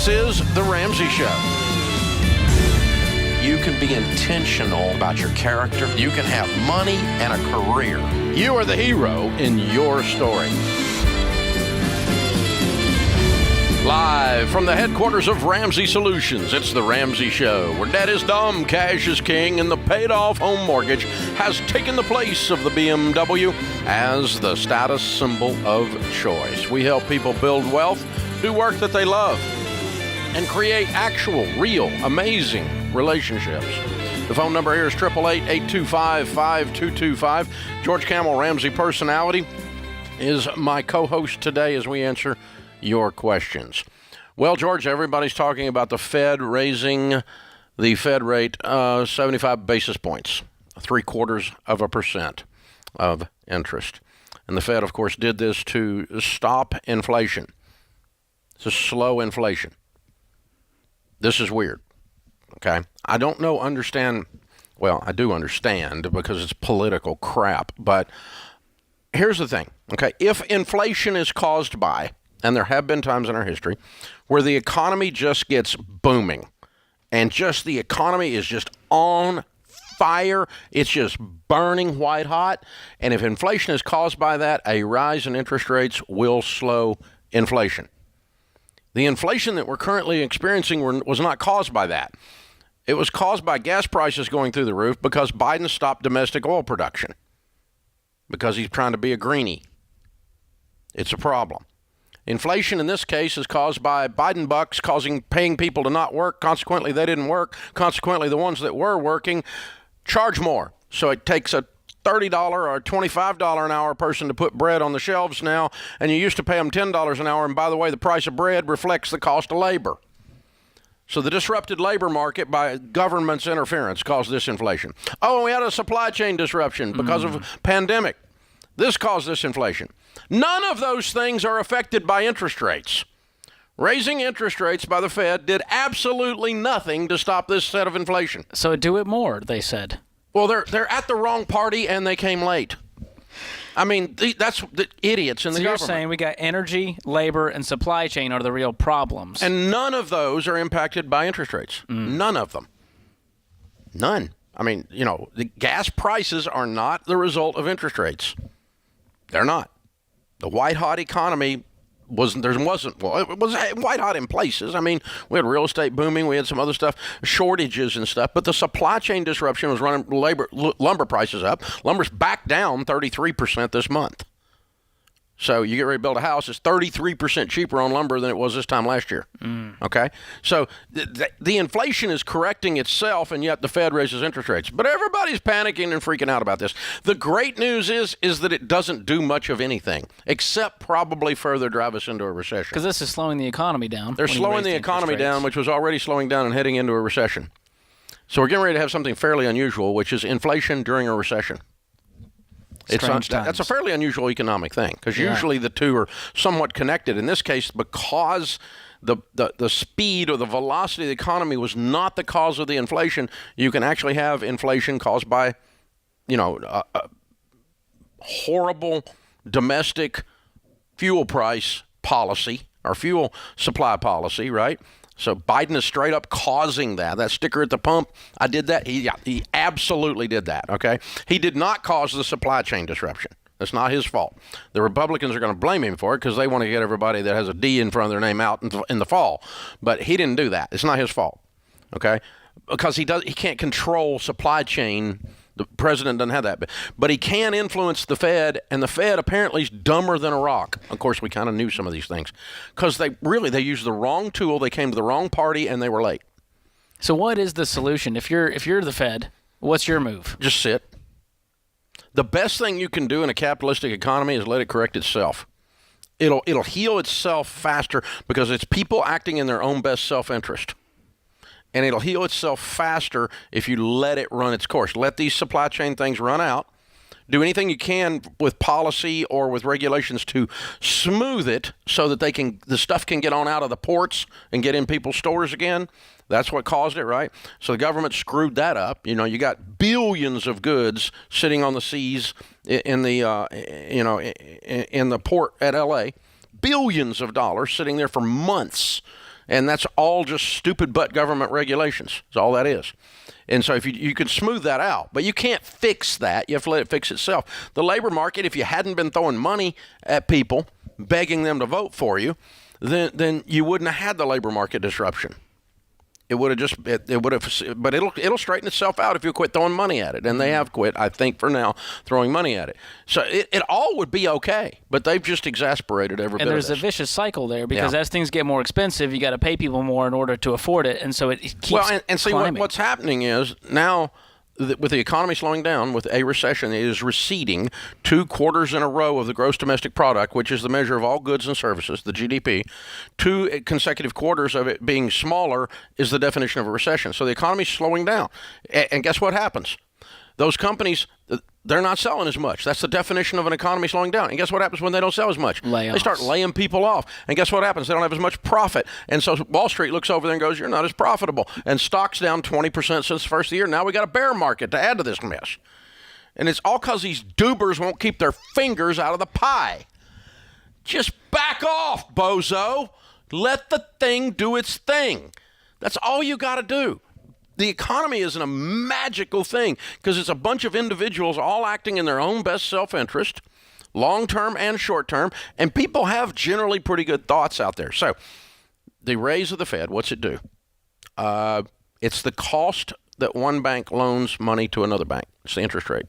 This is The Ramsey Show. You can be intentional about your character. You can have money and a career. You are the hero in your story. Live from the headquarters of Ramsey Solutions, it's The Ramsey Show, where debt is dumb, cash is king, and the paid-off home mortgage has taken the place of the BMW as the status symbol of choice. We help people build wealth, do work that they love, and create actual, real, amazing relationships. The phone number here is 888-825-5225. George Camel, Ramsey Personality, is my co-host today as we answer your questions. Well, George, everybody's talking about the Fed raising the Fed rate 75 basis points, 0.75% of interest. And the Fed, of course, did this to stop inflation, to slow inflation. This is weird, okay? I don't understand, well, I do understand because it's political crap, but here's the thing, okay? If inflation is caused by, and there have been times in our history where the economy just gets booming and just the economy is just on fire. It's just burning white hot. And if inflation is caused by that, a rise in interest rates will slow inflation. The inflation that we're currently experiencing was not caused by that. It was caused by gas prices going through the roof because Biden stopped domestic oil production because he's trying to be a greenie. It's a problem. Inflation in this case is caused by Biden bucks paying people to not work. Consequently, they didn't work. Consequently, the ones that were working charge more. So it takes a $30 or a $25 an hour person to put bread on the shelves now, and you used to pay them $10 an hour. And by the way, the price of bread reflects the cost of labor. So the disrupted labor market by government's interference caused this inflation. Oh, and we had a supply chain disruption because of pandemic. This caused this inflation. None of those things are affected by interest rates. Raising interest rates by the Fed did absolutely nothing to stop this set of inflation. So do it more, they said. Well, they're at the wrong party and they came late. I mean, that's the idiots in the government. So you're saying we got energy, labor, and supply chain are the real problems. And none of those are impacted by interest rates. None of them. None. I mean, the gas prices are not the result of interest rates. They're not. The white-hot economy it was white-hot in places. I mean, we had real estate booming. We had some other stuff, shortages and stuff. But the supply chain disruption was running lumber prices up. Lumber's back down 33% this month. So you get ready to build a house, it's 33% cheaper on lumber than it was this time last year. Okay? So the inflation is correcting itself, and yet the Fed raises interest rates. But everybody's panicking and freaking out about this. The great news is that it doesn't do much of anything, except probably further drive us into a recession. Because this is slowing the economy down. They're slowing the economy down, which was already slowing down and heading into a recession. So we're getting ready to have something fairly unusual, which is inflation during a recession. That's a fairly unusual economic thing because usually the two are somewhat connected. In this case, because the speed or the velocity of the economy was not the cause of the inflation, you can actually have inflation caused by, horrible domestic fuel price policy or fuel supply policy, right? So Biden is straight up causing that. That sticker at the pump, I did that. He absolutely did that, okay? He did not cause the supply chain disruption. That's not his fault. The Republicans are going to blame him for it because they want to get everybody that has a D in front of their name out in the fall. But he didn't do that. It's not his fault, okay? Because he can't control supply chain. The president doesn't have that. But he can influence the Fed, and the Fed apparently is dumber than a rock. Of course, we kind of knew some of these things because they used the wrong tool. They came to the wrong party, and they were late. So what is the solution? If you're the Fed, what's your move? Just sit. The best thing you can do in a capitalistic economy is let it correct itself. It'll heal itself faster because it's people acting in their own best self-interest. And it'll heal itself faster if you let it run its course. Let these supply chain things run out. Do anything you can with policy or with regulations to smooth it so that the stuff can get on out of the ports and get in people's stores again. That's what caused it, right? So the government screwed that up. You got billions of goods sitting on the seas in the port at LA. Billions of dollars sitting there for months. And that's all just stupid butt government regulations. That's all that is. And so if you can smooth that out, but you can't fix that. You have to let it fix itself. The labor market, if you hadn't been throwing money at people, begging them to vote for you, then you wouldn't have had the labor market disruption. It would have but it'll straighten itself out if you quit throwing money at it. And they have quit, I think, for now, throwing money at it. So it all would be okay, but they've just exasperated every bit of this. And there's a vicious cycle there because as things get more expensive, you got to pay people more in order to afford it. And so it keeps and see, climbing. what's happening is now, with the economy slowing down, with a recession, it is receding 2 quarters in a row of the gross domestic product, which is the measure of all goods and services, the GDP. 2 consecutive quarters of it being smaller is the definition of a recession. So the economy's slowing down. And guess what happens? Those companies, they're not selling as much. That's the definition of an economy slowing down. And guess what happens when they don't sell as much? Layoffs. They start laying people off. And guess what happens? They don't have as much profit. And so Wall Street looks over there and goes, you're not as profitable. And stock's down 20% since the first of the year. Now we got a bear market to add to this mess. And it's all because these doobers won't keep their fingers out of the pie. Just back off, bozo. Let the thing do its thing. That's all you got to do. The economy isn't a magical thing because it's a bunch of individuals all acting in their own best self-interest, long-term and short-term, and people have generally pretty good thoughts out there. So the raise of the Fed, what's it do? It's the cost that one bank loans money to another bank. It's the interest rate.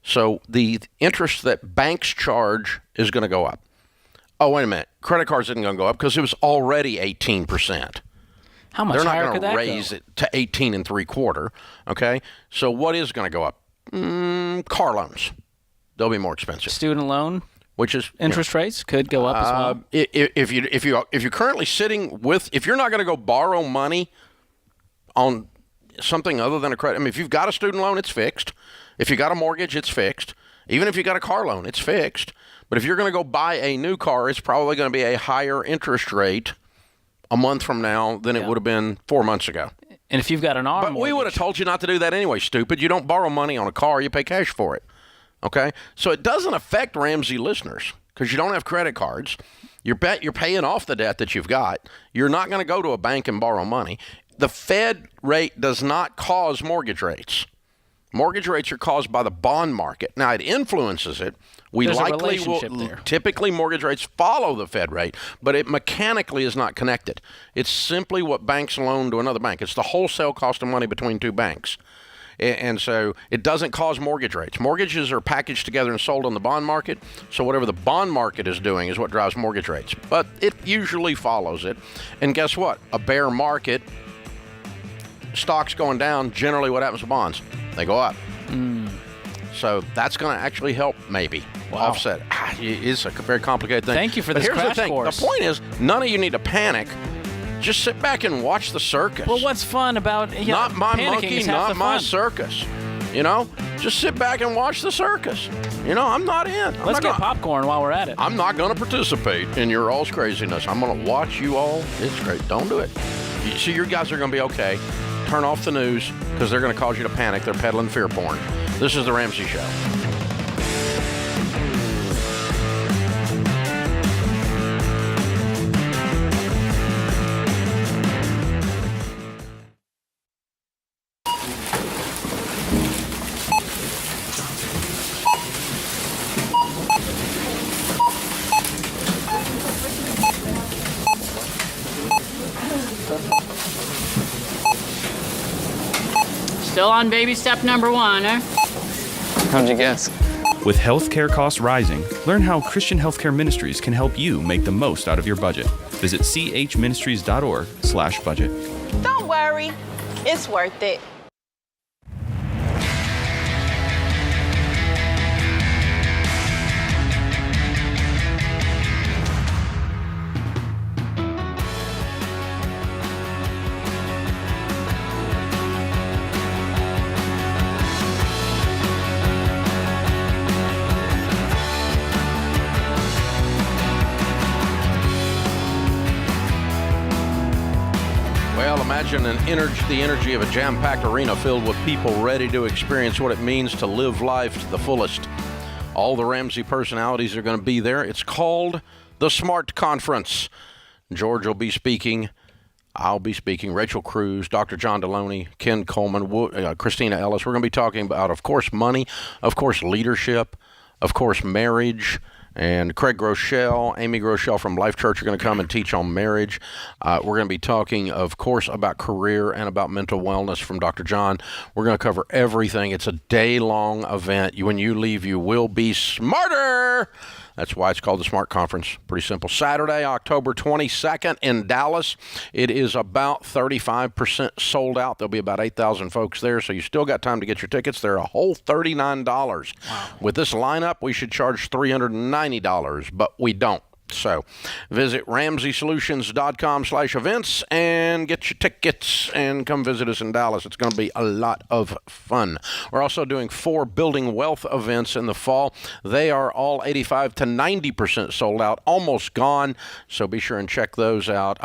So the interest that banks charge is going to go up. Oh, wait a minute. Credit cards isn't going to go up because it was already 18%. How much higher could that go? They're not going to raise it to 18 3/4. Okay, so what is going to go up? Car loans. They'll be more expensive. Student loan, which is interest rates could go up as well. If you're currently sitting with, if you're not going to go borrow money on something other than a credit. I mean, if you've got a student loan, it's fixed. If you got a mortgage, it's fixed. Even if you got a car loan, it's fixed. But if you're going to go buy a new car, it's probably going to be a higher interest rate a month from now than it would have been 4 months ago. And if you've got an arm But we would have told you not to do that anyway, stupid. You don't borrow money on a car. You pay cash for it. Okay? So it doesn't affect Ramsey listeners because you don't have credit cards. You're paying off the debt that you've got. You're not going to go to a bank and borrow money. The Fed rate does not cause mortgage rates. Mortgage rates are caused by the bond market. Now, it influences it. Typically, mortgage rates follow the Fed rate, but it mechanically is not connected. It's simply what banks loan to another bank. It's the wholesale cost of money between two banks. And so it doesn't cause mortgage rates. Mortgages are packaged together and sold on the bond market. So whatever the bond market is doing is what drives mortgage rates. But it usually follows it. And guess what? A bear market, stocks going down, generally what happens to bonds? They go up. So that's going to actually help maybe offset. It's a very complicated thing. Thank you for this crash course. The point is, none of you need to panic. Just sit back and watch the circus. Well, what's fun about not my monkey, not my fun. Circus. You know, just sit back and watch the circus. You know, I'm not in. Let's get popcorn while we're at it. I'm not going to participate in your all's craziness. I'm going to watch you all. It's great. Don't do it. You see, your guys are going to be okay. Turn off the news because they're going to cause you to panic. They're peddling fear porn. This is The Ramsey Show. Still on baby step number 1, eh? How'd you guess? With healthcare costs rising, learn how Christian Healthcare Ministries can help you make the most out of your budget. Visit chministries.org/budget. Don't worry, it's worth it. Imagine the energy of a jam-packed arena filled with people ready to experience what it means to live life to the fullest. All the Ramsey personalities are going to be there. It's called the Smart Conference. George will be speaking. I'll be speaking. Rachel Cruz, Dr. John Deloney, Ken Coleman, Christina Ellis. We're going to be talking about, of course, money, of course, leadership, of course, marriage. And Craig Groeschel, Amy Groeschel from Life Church are going to come and teach on marriage. We're going to be talking, of course, about career and about mental wellness from Dr. John. We're going to cover everything. It's a day-long event. When you leave, you will be smarter. That's why it's called the Smart Conference. Pretty simple. Saturday, October 22nd in Dallas. It is about 35% sold out. There'll be about 8,000 folks there, so you still got time to get your tickets. They're a whole $39. Wow. With this lineup, we should charge $390, but we don't. So visit RamseySolutions.com/events and get your tickets and come visit us in Dallas. It's going to be a lot of fun. We're also doing 4 Building Wealth events in the fall. They are all 85 to 90% sold out, almost gone. So be sure and check those out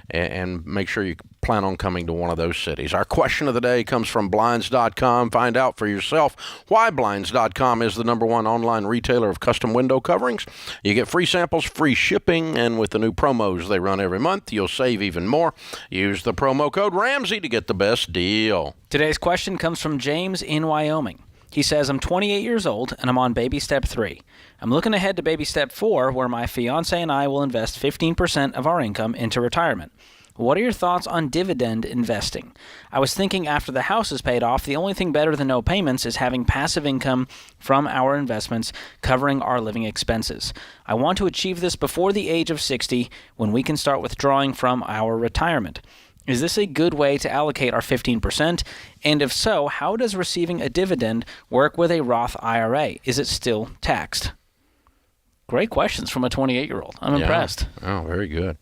and make sure you plan on coming to one of those cities. Our question of the day comes from Blinds.com. Find out for yourself why Blinds.com is the #1 online retailer of custom window coverings. You get free samples, free shipping, and with the new promos they run every month, you'll save even more. Use the promo code Ramsey to get the best deal. Today's question comes from James in Wyoming. He says, I'm 28 years old, and I'm on baby step 3. I'm looking ahead to baby step 4, where my fiance and I will invest 15% of our income into retirement. What are your thoughts on dividend investing? I was thinking after the house is paid off, the only thing better than no payments is having passive income from our investments covering our living expenses. I want to achieve this before the age of 60 when we can start withdrawing from our retirement. Is this a good way to allocate our 15%? And if so, how does receiving a dividend work with a Roth IRA? Is it still taxed? Great questions from a 28-year-old. I'm impressed. Oh, very good.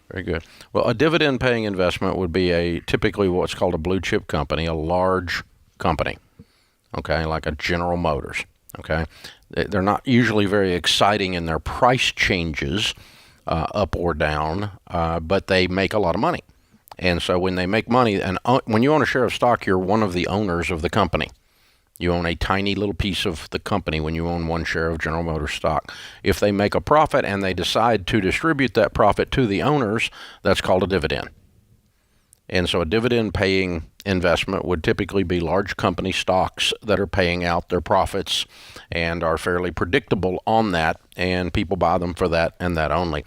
Very good. Well, a dividend-paying investment would be typically what's called a blue chip company, a large company, okay, like a General Motors, okay? They're not usually very exciting in their price changes, up or down, but they make a lot of money. And so when they make money, and when you own a share of stock, you're one of the owners of the company. You own a tiny little piece of the company when you own one share of General Motors stock. If they make a profit and they decide to distribute that profit to the owners, that's called a dividend. And so a dividend-paying investment would typically be large company stocks that are paying out their profits and are fairly predictable on that, and people buy them for that and that only.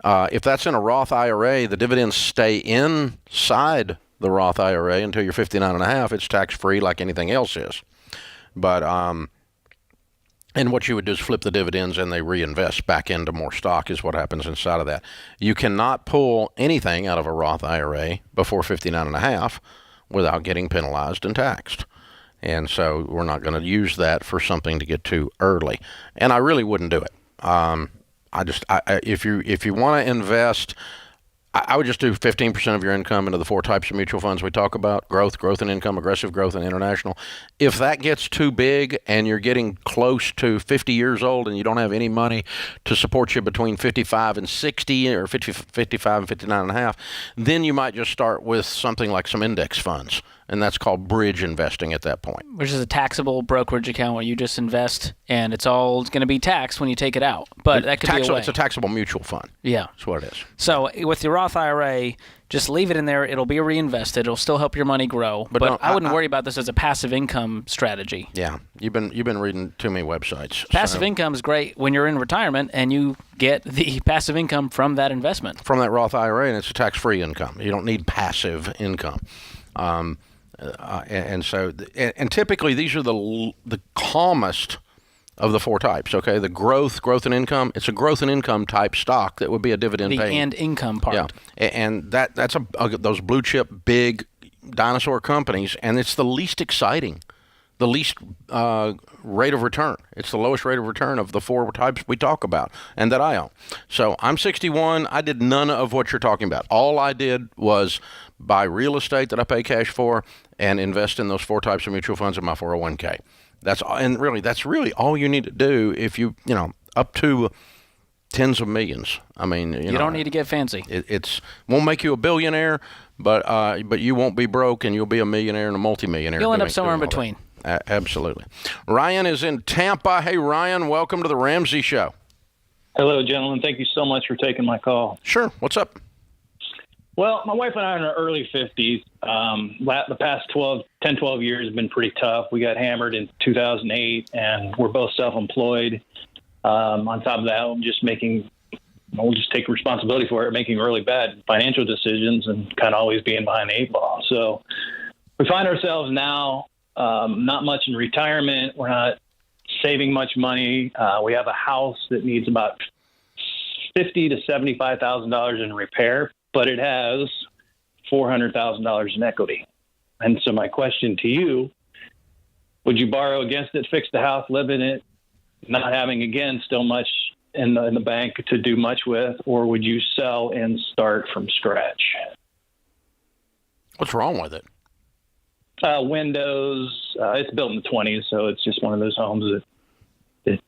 If that's in a Roth IRA, the dividends stay inside the Roth IRA until you're 59 and a half. It's tax-free like anything else is. But and what you would do is flip the dividends and they reinvest back into more stock is what happens inside of that. You cannot pull anything out of a Roth IRA before 59 and a half without getting penalized and taxed. And so we're not going to use that for something to get too early. And I really wouldn't do it. If you want to invest, I would just do 15% of your income into the 4 types of mutual funds we talk about: growth and income, aggressive growth, and international. If that gets too big and you're getting close to 50 years old and you don't have any money to support you between 55 and 60 or 55 and 59 and a half, then you might just start with something like some index funds. And that's called bridge investing at that point. Which is a taxable brokerage account where you just invest, and it's all going to be taxed when you take it out. But that could be a way. It's a taxable mutual fund. Yeah. That's what it is. So with the Roth IRA, just leave it in there. It'll be reinvested. It'll still help your money grow. But I wouldn't worry about this as a passive income strategy. Yeah. You've been reading too many websites. Passive income is great when you're in retirement and you get the passive income from that investment. From that Roth IRA, and it's a tax-free income. You don't need passive income. And typically these are the calmest of the 4 types. Okay, the growth and income. It's a growth and income type stock that would be a dividend paying. The and income part. Yeah, and that's those blue chip big dinosaur companies, and it's the least exciting, the least rate of return. It's the lowest rate of return of the 4 types we talk about and that I own. So I'm 61. I did none of what you're talking about. All I did was buy real estate that I pay cash for and invest in those 4 types of mutual funds in my 401k. That's really all you need to do if you up to tens of millions. I mean, you don't need to get fancy. It's won't make you a billionaire, but you won't be broke, and you'll be a millionaire and a multimillionaire. You'll end up somewhere in between. Absolutely. Ryan is in Tampa. Hey, Ryan, welcome to the Ramsey Show. Hello, gentlemen. Thank you so much for taking my call. Sure. What's up? Well, my wife and I are in our early 50s. The past 12 years have been pretty tough. We got hammered in 2008, and we're both self-employed. On top of that, we'll just take responsibility for it, making really bad financial decisions and kind of always being behind the eight ball. So we find ourselves now not much in retirement. We're not saving much money. We have a house that needs about $50,000 to $75,000 in repair, but it has $400,000 in equity. And so my question to you, would you borrow against it, fix the house, live in it, not having, again, still much in the bank to do much with, or would you sell and start from scratch? What's wrong with it? Windows. It's built in the 20s, so it's just one of those homes that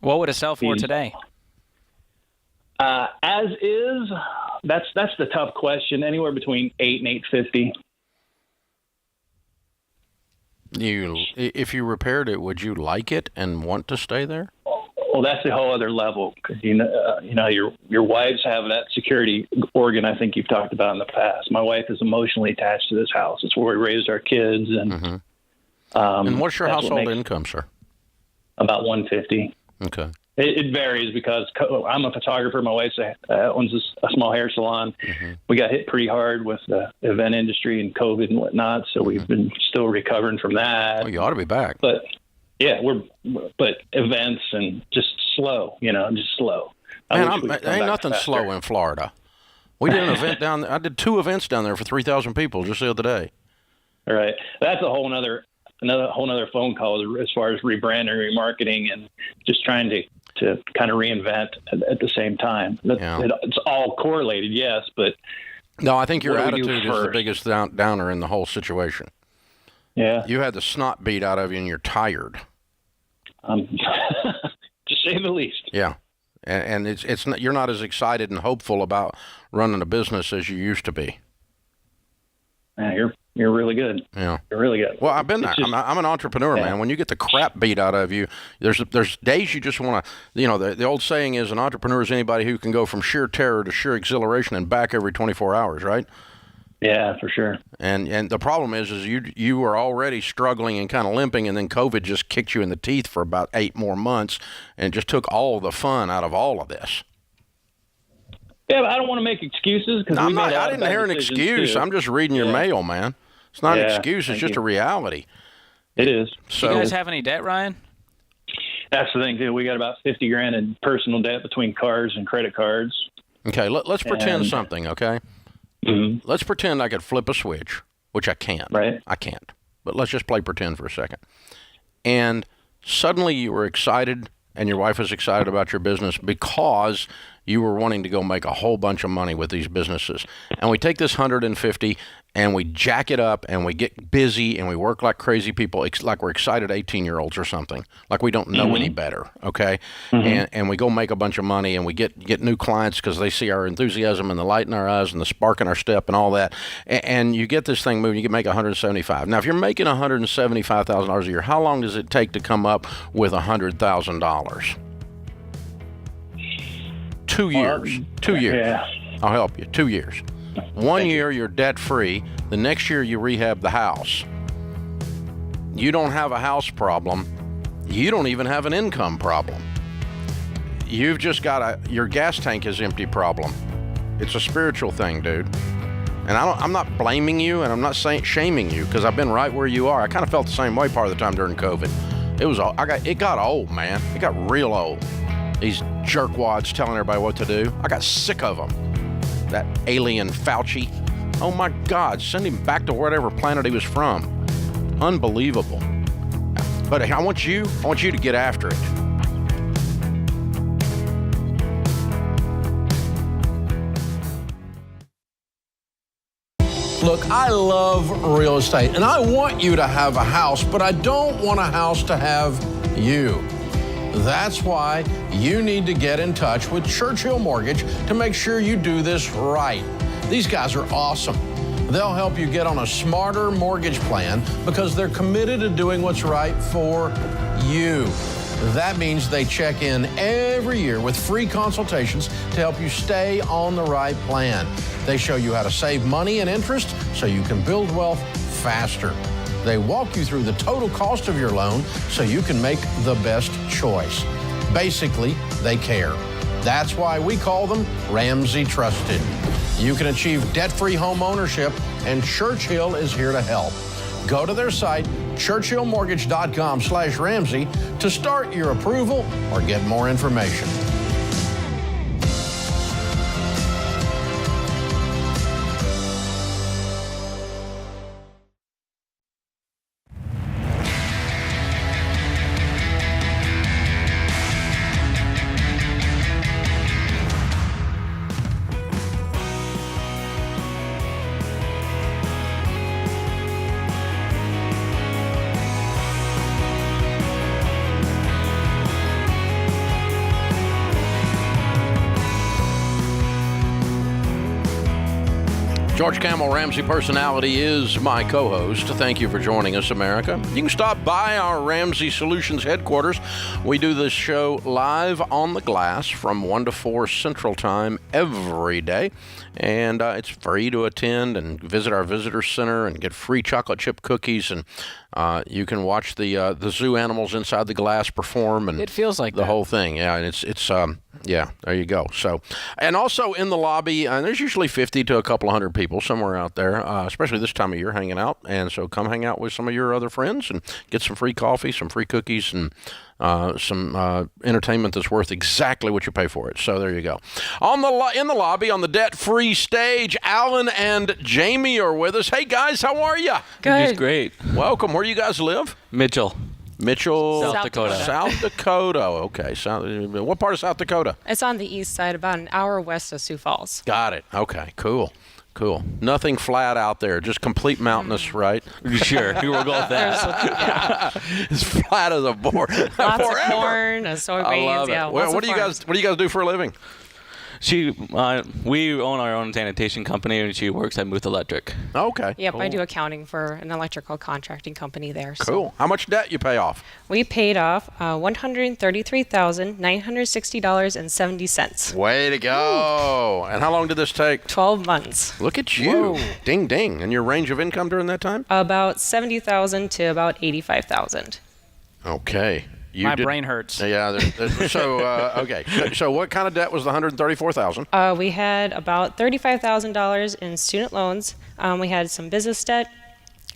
What would it sell for today? As is, that's the tough question. Anywhere between $8,000 and $850,000. If you repaired it, would you like it and want to stay there? Well, that's a whole other level, because your wives have that security organ I think you've talked about in the past. My wife is emotionally attached to this house. It's where we raised our kids, and and what's your household income, sir? About $150,000. Okay. It varies because I'm a photographer. My wife owns a small hair salon. We got hit pretty hard with the event industry and COVID and whatnot, so we've been still recovering from that. Well, you ought to be back. But yeah, but events and just slow, just slow. Man, ain't nothing slow in Florida. We did an event down there. I did 2 events down there for 3,000 people just the other day. All right. That's a whole nother phone call as far as rebranding, remarketing, and just trying to kind of reinvent at the same time. It's all correlated, yes, but no, I think your attitude is the biggest downer in the whole situation. Yeah. You had the snot beat out of you and you're tired. To say the least. Yeah. And it's not, you're not as excited and hopeful about running a business as you used to be. Yeah, you're really good. Yeah, you're really good. Well, I've been there. I'm an entrepreneur, man. When you get the crap beat out of you, there's days you just want to. The old saying is, an entrepreneur is anybody who can go from sheer terror to sheer exhilaration and back every 24 hours, right? Yeah, for sure. And the problem is you were already struggling and kind of limping, and then COVID just kicked you in the teeth for about 8 more months, and just took all the fun out of all of this. Yeah, but I don't want to make excuses. I didn't hear an excuse. Too. I'm just reading your mail, man. It's not an excuse. It's just a reality. It is. So, do you guys have any debt, Ryan? That's the thing, too. We got about $50,000 in personal debt between cars and credit cards. Okay, let's pretend something, okay? Mm-hmm. Let's pretend I could flip a switch, which I can't. Right. I can't. But let's just play pretend for a second. And suddenly you were excited, and your wife was excited about your business because you were wanting to go make a whole bunch of money with these businesses. And we take this 150 and we jack it up and we get busy and we work like crazy people, like we're excited 18-year-olds or something, like we don't know any better, okay? And we go make a bunch of money and we get new clients because they see our enthusiasm and the light in our eyes and the spark in our step and all that. And you get this thing moving, you can make $175,000. Now, if you're making $175,000 a year, how long does it take to come up with $100,000? 2 years. 2 years. Yeah. I'll help you. 2 years. 1 year, you're debt-free. The next year, you rehab the house. You don't have a house problem. You don't even have an income problem. You've just got your gas tank is empty problem. It's a spiritual thing, dude. And I'm not blaming you, and I'm not shaming you, because I've been right where you are. I kind of felt the same way part of the time during COVID. It got old, man. It got real old. These jerkwads telling everybody what to do. I got sick of them. That alien Fauci. Oh my God, send him back to whatever planet he was from. Unbelievable. But I want you to get after it. Look, I love real estate, and I want you to have a house, but I don't want a house to have you. That's why you need to get in touch with Churchill Mortgage to make sure you do this right. These guys are awesome. They'll help you get on a smarter mortgage plan because they're committed to doing what's right for you. That means they check in every year with free consultations to help you stay on the right plan. They show you how to save money and interest so you can build wealth faster. They walk you through the total cost of your loan so you can make the best choice. Basically, they care. That's why we call them Ramsey Trusted. You can achieve debt-free home ownership, and Churchill is here to help. Go to their site, churchillmortgage.com/Ramsey, to start your approval or get more information. George Camel, Ramsey Personality, is my co-host. Thank you for joining us, America. You can stop by our Ramsey Solutions headquarters. We do this show live on the glass from 1 to 4 Central Time every day. And it's free to attend and visit our visitor center and get free chocolate chip cookies. And you can watch the zoo animals inside the glass perform. And it feels like the whole thing. Yeah, and it's yeah, there you go. So, and also in the lobby, there's usually 50 to a couple hundred people somewhere out there, especially this time of year, hanging out. And so come hang out with some of your other friends and get some free coffee, some free cookies, and some entertainment that's worth exactly what you pay for it. So there you go. In the lobby, on the debt-free stage, Alan and Jamie are with us. Hey, guys, how are you? Good. Great. Welcome. Where do you guys live? Mitchell. South Dakota. South Dakota. Okay. What part of South Dakota? It's on the east side, about an hour west of Sioux Falls. Got it. Okay. Cool. Nothing flat out there. Just complete mountainous, right? Sure. We will go with that. It's flat as a board. Lots of corn, soybeans. I love it. Yeah. What do you guys do for a living? We own our own sanitation company, and she works at Muth Electric. Okay. Yep, cool. I do accounting for an electrical contracting company there. Cool. How much debt you pay off? We paid off $133,960.70. Way to go. Ooh. And how long did this take? 12 months. Look at you. Whoa. Ding, ding. And your range of income during that time? About $70,000 to about $85,000. Okay. My brain hurts. Yeah. Okay. So what kind of debt was the $134,000? We had about $35,000 in student loans. We had some business debt.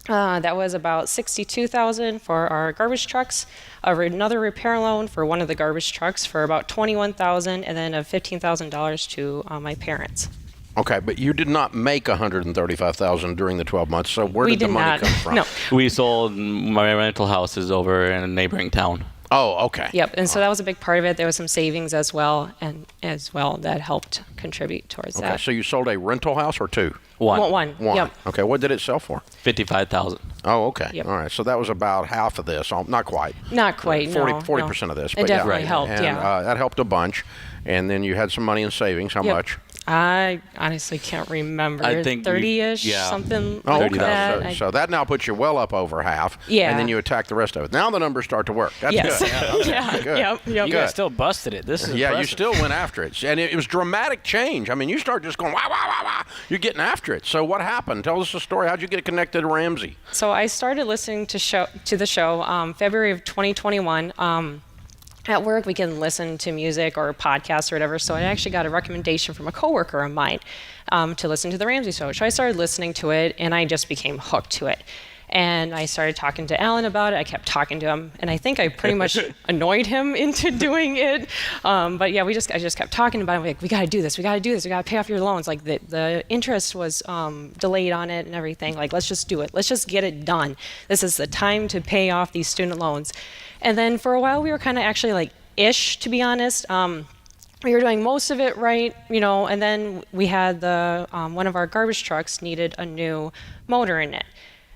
That was about $62,000 for our garbage trucks. Another repair loan for one of the garbage trucks for about $21,000, and then $15,000 to my parents. Okay, but you did not make $135,000 during the 12 months. So where did the money come from? No. We sold my rental houses over in a neighboring town. Oh, okay. Yep, and so that was a big part of it. There was some savings as well, that helped contribute towards that. Okay, so you sold a rental house or two? One. Yep. Okay, what did it sell for? $55,000. Oh, okay. Yep. All right, so that was about half of this. Not quite. Not quite, 40% of this. It definitely helped, and, that helped a bunch. And then you had some money in savings. How much? I honestly can't remember. I think 30-ish, something like okay. That. So that now puts you well up over half. Yeah. And then you attack the rest of it. Now the numbers start to work. That's yes. good. Yeah, okay. Yeah. Good. Yep. You guys still busted it. This is impressive. You still went after it. And it was dramatic change. I mean, you start just going, wah, wah, wah, wah. You're getting after it. So what happened? Tell us the story. How'd you get connected to Ramsey? So I started listening to the show February of 2021. At work, we can listen to music or podcasts or whatever. So I actually got a recommendation from a coworker of mine to listen to the Ramsey Show. So I started listening to it, and I just became hooked to it. And I started talking to Alan about it. I kept talking to him, and I think I pretty much annoyed him into doing it. But yeah, I just kept talking about it. Like, we got to do this. We got to pay off your loans. Like the interest was delayed on it and everything. Like, let's just do it. Let's just get it done. This is the time to pay off these student loans. And then for a while, we were kind of actually like ish, to be honest. We were doing most of it right, and then we had one of our garbage trucks needed a new motor in it.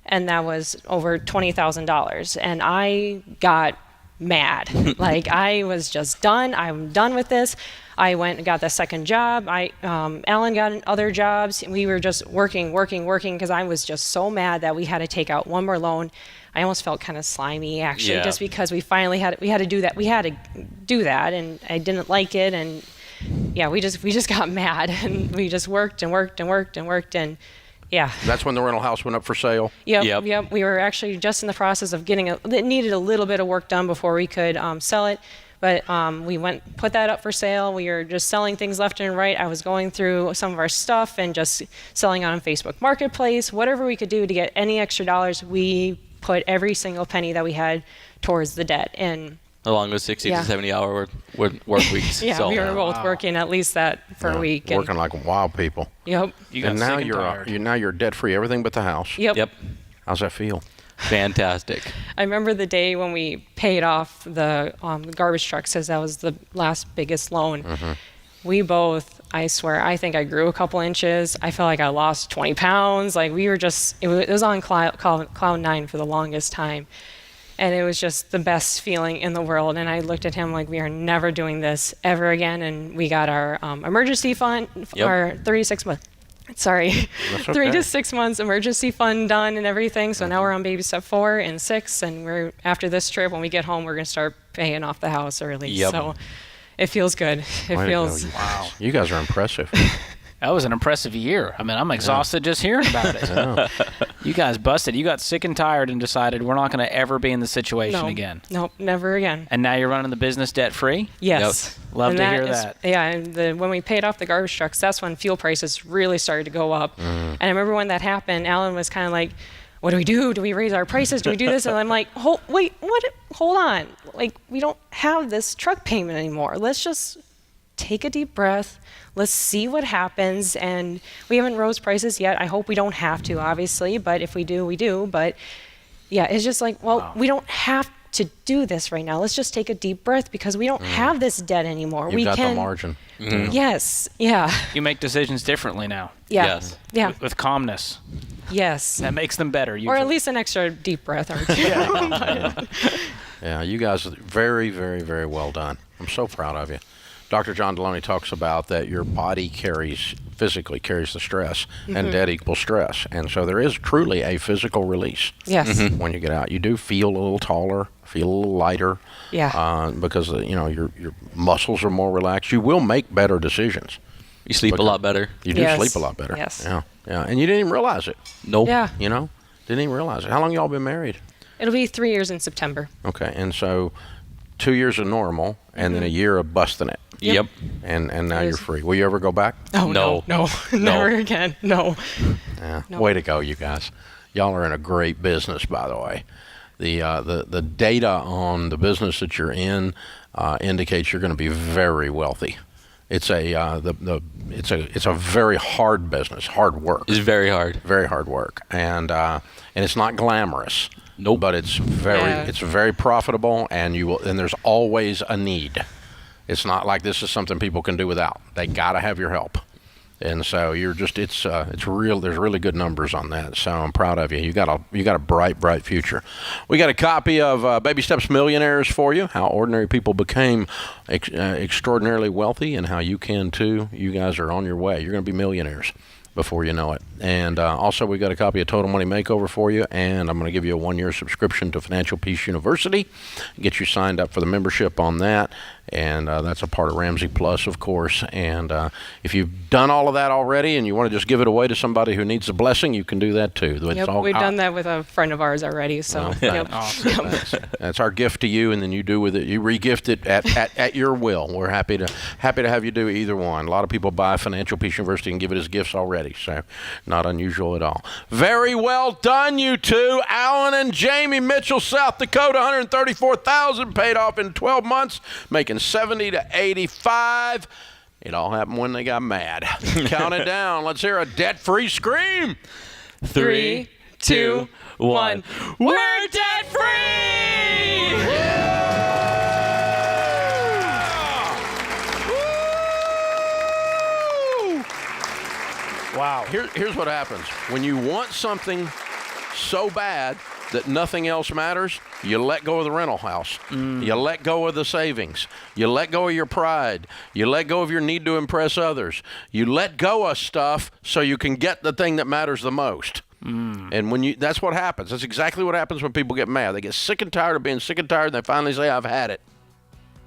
And that was over $20,000. And I got mad. Like, I was just done. I'm done with this. I went and got the second job. Alan got other jobs. We were just working because I was just so mad that we had to take out one more loan. I almost felt kind of slimy, actually, just because we finally had to do that. We had to do that, and I didn't like it. And yeah, we just got mad, and we just worked. And yeah. That's when the rental house went up for sale? Yep. We were actually just in the process of it needed a little bit of work done before we could sell it. But we put that up for sale. We were just selling things left and right. I was going through some of our stuff and just selling on Facebook Marketplace. Whatever we could do to get any extra dollars, we put every single penny that we had towards the debt. And along with 60 to 70 hour work weeks. Yeah, so, we were both working at least that for a week. Working like wild people. Yep. And now you're debt free, everything but the house. Yep. How's that feel? Fantastic. I remember the day when we paid off the garbage truck, says that was the last biggest loan. Mm-hmm. We both, I swear, I think I grew a couple inches. I felt like I lost 20 pounds. Like, we were just, it was on cloud nine for the longest time. And it was just the best feeling in the world. And I looked at him like, we are never doing this ever again. And we got our emergency fund, our 3 to 6 months emergency fund done and everything. So now we're on baby step 4 and 6. And after this trip, when we get home, we're going to start paying off the house early. Yep. So it feels good. It feels. Wow. You guys are impressive. That was an impressive year. I mean, I'm exhausted just hearing about it. Yeah. You guys busted. You got sick and tired and decided we're not going to ever be in this situation again. Nope, never again. And now you're running the business debt-free? Yes. Yep. Love to hear that. Yeah, and when we paid off the garbage trucks, that's when fuel prices really started to go up. And I remember when that happened, Alan was kind of like, what do we do? Do we raise our prices? Do we do this? And I'm like, hold on. Like, we don't have this truck payment anymore. Let's just take a deep breath. Let's see what happens. And we haven't rose prices yet. I hope we don't have to, obviously. But if we do, we do. But yeah, it's just like, we don't have to do this right now. Let's just take a deep breath because we don't have this debt anymore. You've got the margin. Mm-hmm. Yes. Yeah. You make decisions differently now. Yeah. Yes. Yeah. With calmness. Yes. That makes them better. Usually. Or at least an extra deep breath or two. Yeah, you guys are very, very, very well done. I'm so proud of you. Dr. John Deloney talks about that your body physically carries the stress, and debt equals stress. And so there is truly a physical release. Yes. When you get out. You do feel a little taller, feel a little lighter. Yeah. Because, your muscles are more relaxed. You will make better decisions. You sleep a lot better. You do sleep a lot better. Yes. Yeah. And you didn't even realize it. Nope. Yeah. Didn't even realize it. How long y'all been married? It'll be 3 years in September. Okay. And so 2 years of normal and then a year of busting it. Yep. And now you're free. Will you ever go back? Oh, no. Never again. No. Yeah. No. Way to go, you guys. Y'all are in a great business, by the way. The data on the business that you're in indicates you're going to be very wealthy. It's it's a very hard business, hard work. It's very hard. Very hard work, and it's not glamorous. Nope. But it's very profitable, and there's always a need. It's not like this is something people can do without. They got to have your help. And so it's real. There's really good numbers on that. So I'm proud of you. You got a bright future. We got a copy of Baby Steps Millionaires for you. How ordinary people became extraordinarily wealthy, and how you can too. You guys are on your way. You're going to be millionaires before you know it. And also, we got a copy of Total Money Makeover for you, and I'm going to give you a 1-year subscription to Financial Peace University. Get you signed up for the membership on that, and that's a part of Ramsey Plus, of course. And if you've done all of that already and you want to just give it away to somebody who needs a blessing, you can do that too. We've done that with a friend of ours already. So awesome. That's our gift to you, and then you do with it. You re-gift it at your will. We're happy to have you do either one. A lot of people buy Financial Peace University and give it as gifts already, so not unusual at all. Very well done, you two. Alan and Jamie, Mitchell, South Dakota, $134,000 paid off in 12 months, making $70 to $85. It all happened when they got mad. Count it down. Let's hear a debt-free scream. 3, 2, 1. We're debt-free! Wow. Here's what happens. When you want something so bad that nothing else matters, You let go of the rental house. You let go of the savings. You let go of your pride. You let go of your need to impress others. You let go of stuff so you can get the thing that matters the most. And that's what happens. That's exactly what happens when people get mad. They get sick and tired of being sick and tired, and they finally say, I've had it.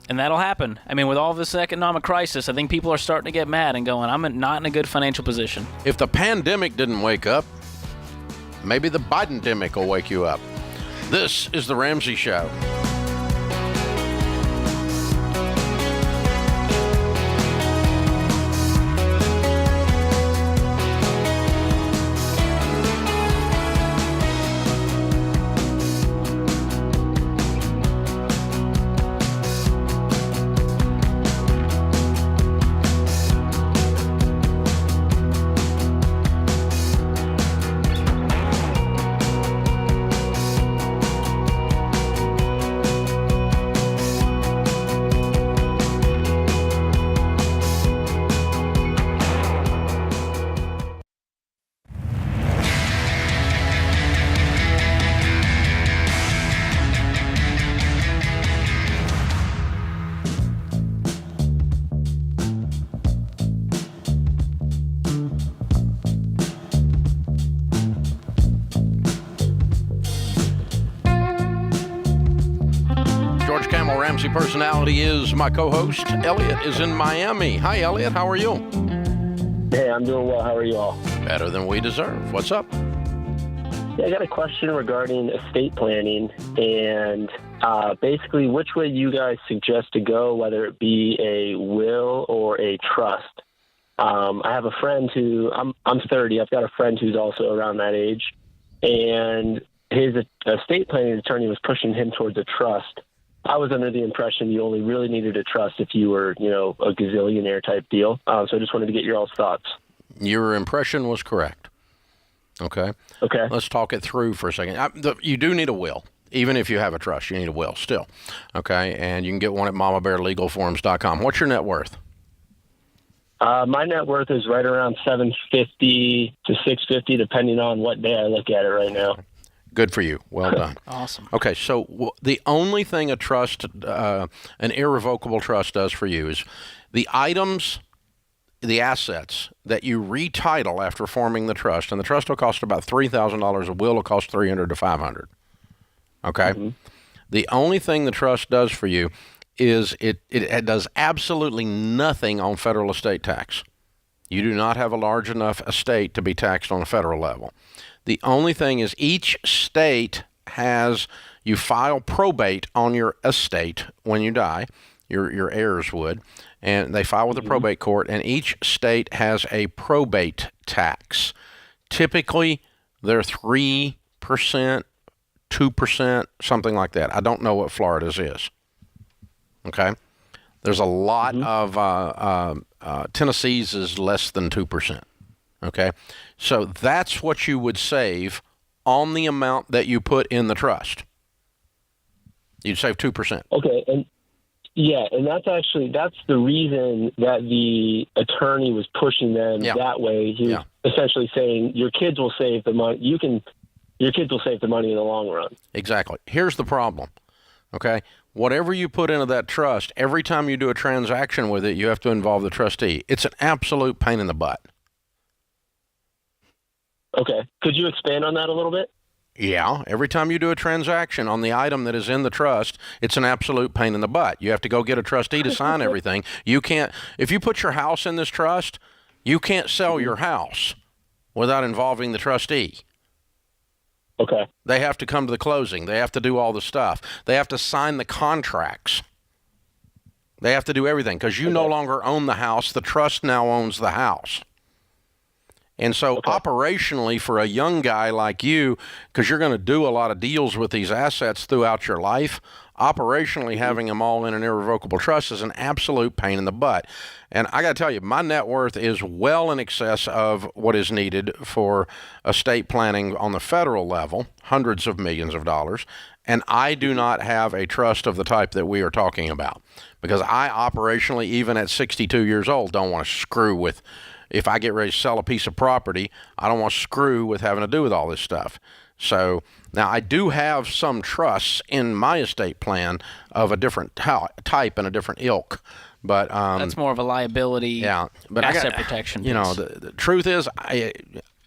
And that'll happen. I mean, with all this economic crisis, I think people are starting to get mad and going, I'm not in a good financial position. If the pandemic didn't wake up, maybe the Biden-demic will wake you up. This is The Ramsey Show. Ramsey personality is my co-host. Elliot is in Miami. Hi, Elliot. How are you? Hey, I'm doing well. How are you all? Better than we deserve. What's up? Yeah, I got a question regarding estate planning and basically which way you guys suggest to go, whether it be a will or a trust. I have a friend who, I'm 30. I've got a friend who's also around that age, and his estate planning attorney was pushing him towards a trust. I was under the impression you only really needed a trust if you were, a gazillionaire type deal. So I just wanted to get your all's thoughts. Your impression was correct. Okay. Okay. Let's talk it through for a second. You do need a will. Even if you have a trust, you need a will still. Okay. And you can get one at mamabearlegalforms.com. What's your net worth? My net worth is right around $750 to $650, depending on what day I look at it right now. Good for you. Well done. Awesome. Okay, so the only thing a trust, an irrevocable trust does for you is the items, the assets that you retitle after forming the trust, and the trust will cost about $3,000. A will cost $300 to $500. Okay? Mm-hmm. The only thing the trust does for you is it does absolutely nothing on federal estate tax. You do not have a large enough estate to be taxed on a federal level. The only thing is each state you file probate on your estate when you die, your heirs would, and they file with the probate court, and each state has a probate tax. Typically, they're 3%, 2%, something like that. I don't know what Florida's is. Okay? There's a lot of Tennessee's is less than 2%. Okay, so that's what you would save on the amount that you put in the trust. You'd save 2%. Okay, and that's the reason that the attorney was pushing them that way. He was essentially saying your kids will save the money. Your kids will save the money in the long run. Exactly. Here's the problem. Okay, whatever you put into that trust, every time you do a transaction with it, you have to involve the trustee. It's an absolute pain in the butt. Okay. Could you expand on that a little bit? Yeah. Every time you do a transaction on the item that is in the trust, it's an absolute pain in the butt. You have to go get a trustee to sign everything. You can't, if you put your house in this trust, you can't sell your house without involving the trustee. Okay. They have to come to the closing. They have to do all the stuff. They have to sign the contracts. They have to do everything because you no longer own the house. The trust now owns the house. And so operationally, for a young guy like you, because you're going to do a lot of deals with these assets throughout your life, operationally having them all in an irrevocable trust is an absolute pain in the butt. And I got to tell you, my net worth is well in excess of what is needed for estate planning on the federal level, hundreds of millions of dollars. And I do not have a trust of the type that we are talking about because I operationally, even at 62 years old, don't want to screw with. If I get ready to sell a piece of property, I don't want to screw with having to do with all this stuff. So now I do have some trusts in my estate plan of a different type and a different ilk. But that's more of a liability but asset protection. You know, the truth is,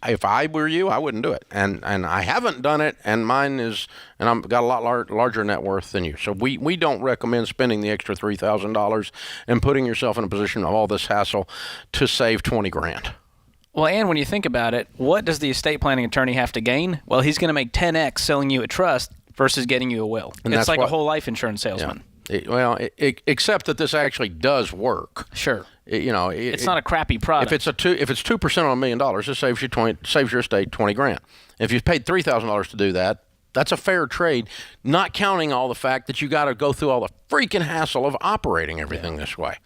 if I were you, I wouldn't do it. And I haven't done it, and mine is, and I've got a lot larger net worth than you. So we don't recommend spending the extra $3,000 and putting yourself in a position of all this hassle to save $20,000. Well, and when you think about it, what does the estate planning attorney have to gain? Well, he's going to make 10x selling you a trust versus getting you a will. And it's like a whole life insurance salesman. Yeah. Except that this actually does work. Sure. It's not a crappy product. If it's 2% on $1 million, it saves your estate $20,000. If you paid $3,000 to do that, that's a fair trade. Not counting all the fact that you got to go through all the freaking hassle of operating everything this way.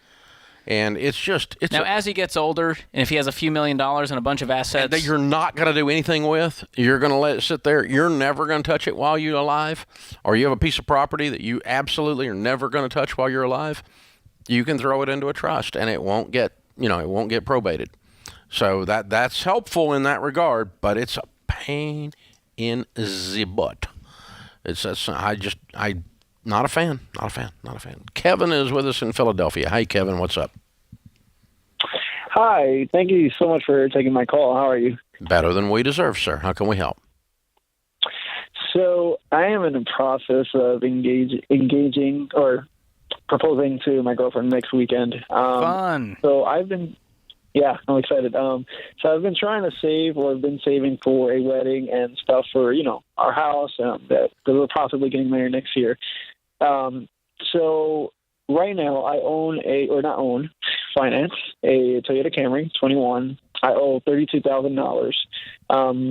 And it's now as he gets older, and if he has a few $1 million and a bunch of assets that you're not going to do anything with, you're going to let it sit there. You're never going to touch it while you're alive, or you have a piece of property that you absolutely are never going to touch while you're alive. You can throw it into a trust, and it won't get probated. So that's helpful in that regard, but it's a pain in the butt. Not a fan. Kevin is with us in Philadelphia. Hey, Kevin, what's up? Hi. Thank you so much for taking my call. How are you? Better than we deserve, sir. How can we help? So I am in the process of engaging or proposing to my girlfriend next weekend. Fun. So I'm excited. So I've been trying to save, or I've been saving for a wedding and stuff for, our house that we're possibly getting married next year. So right now I finance a Toyota Camry 21. I owe $32,000.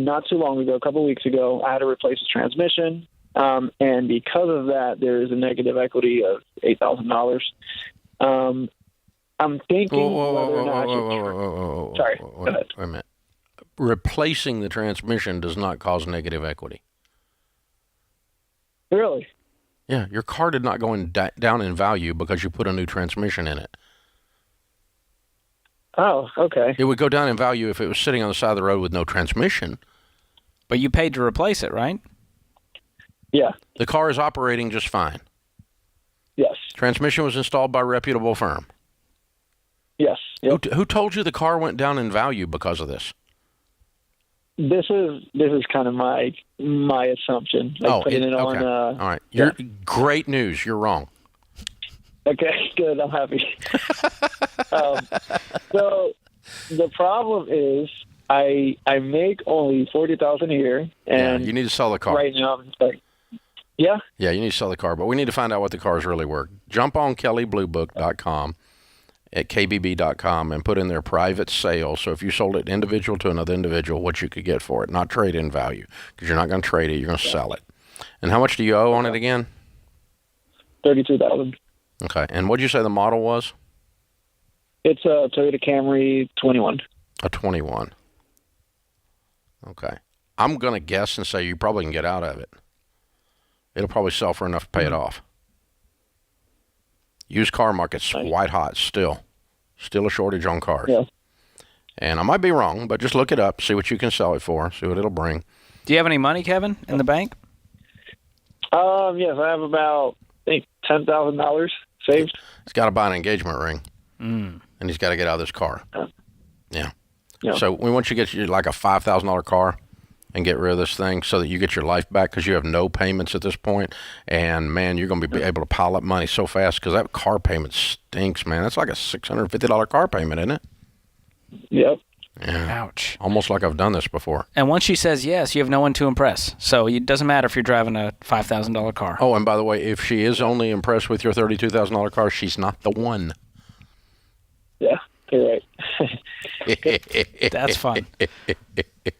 Not too long ago, a couple of weeks ago, I had to replace the transmission. And because of that, there is a negative equity of $8,000. I'm thinking whether or not Sorry, go ahead. Wait a minute. Replacing the transmission does not cause negative equity. Really? Yeah, your car did not go down in value because you put a new transmission in it. Oh, okay. It would go down in value if it was sitting on the side of the road with no transmission. But you paid to replace it, right? Yeah. The car is operating just fine. Yes. Transmission was installed by a reputable firm. Yes. Yep. Who told you the car went down in value because of this? This is kind of my assumption. Okay. All right. Great news. You're wrong. Okay, good. I'm happy. So the problem is I make only $40,000 a year, and you need to sell the car right now. Yeah. Yeah, you need to sell the car, but we need to find out what the car is really worth. Jump on kellybluebook.com at kbb.com and put in their private sale. So if you sold it individual to another individual, what you could get for it, not trade in value, because you're not going to trade it, you're going to sell it. And how much do you owe on it again? $32,000. Okay. And what did you say the model was? It's a Toyota Camry 21. A 21. Okay. I'm going to guess and say you probably can get out of it. It'll probably sell for enough to pay it off. Used car market's white hot still. Still a shortage on cars. Yeah. And I might be wrong, but just look it up, see what you can sell it for, see what it'll bring. Do you have any money, Kevin, in the bank? Yes, I have about, I think, $10,000 saved. He's got to buy an engagement ring, and he's got to get out of this car. Yeah. So we want you to get you like a $5,000 car and get rid of this thing so that you get your life back, because you have no payments at this point. And, man, you're going to be able to pile up money so fast, because that car payment stinks, man. That's like a $650 car payment, isn't it? Yep. Yeah. Ouch. Almost like I've done this before. And once she says yes, you have no one to impress. So it doesn't matter if you're driving a $5,000 car. Oh, and by the way, if she is only impressed with your $32,000 car, she's not the one. Yeah, you're right. That's fun.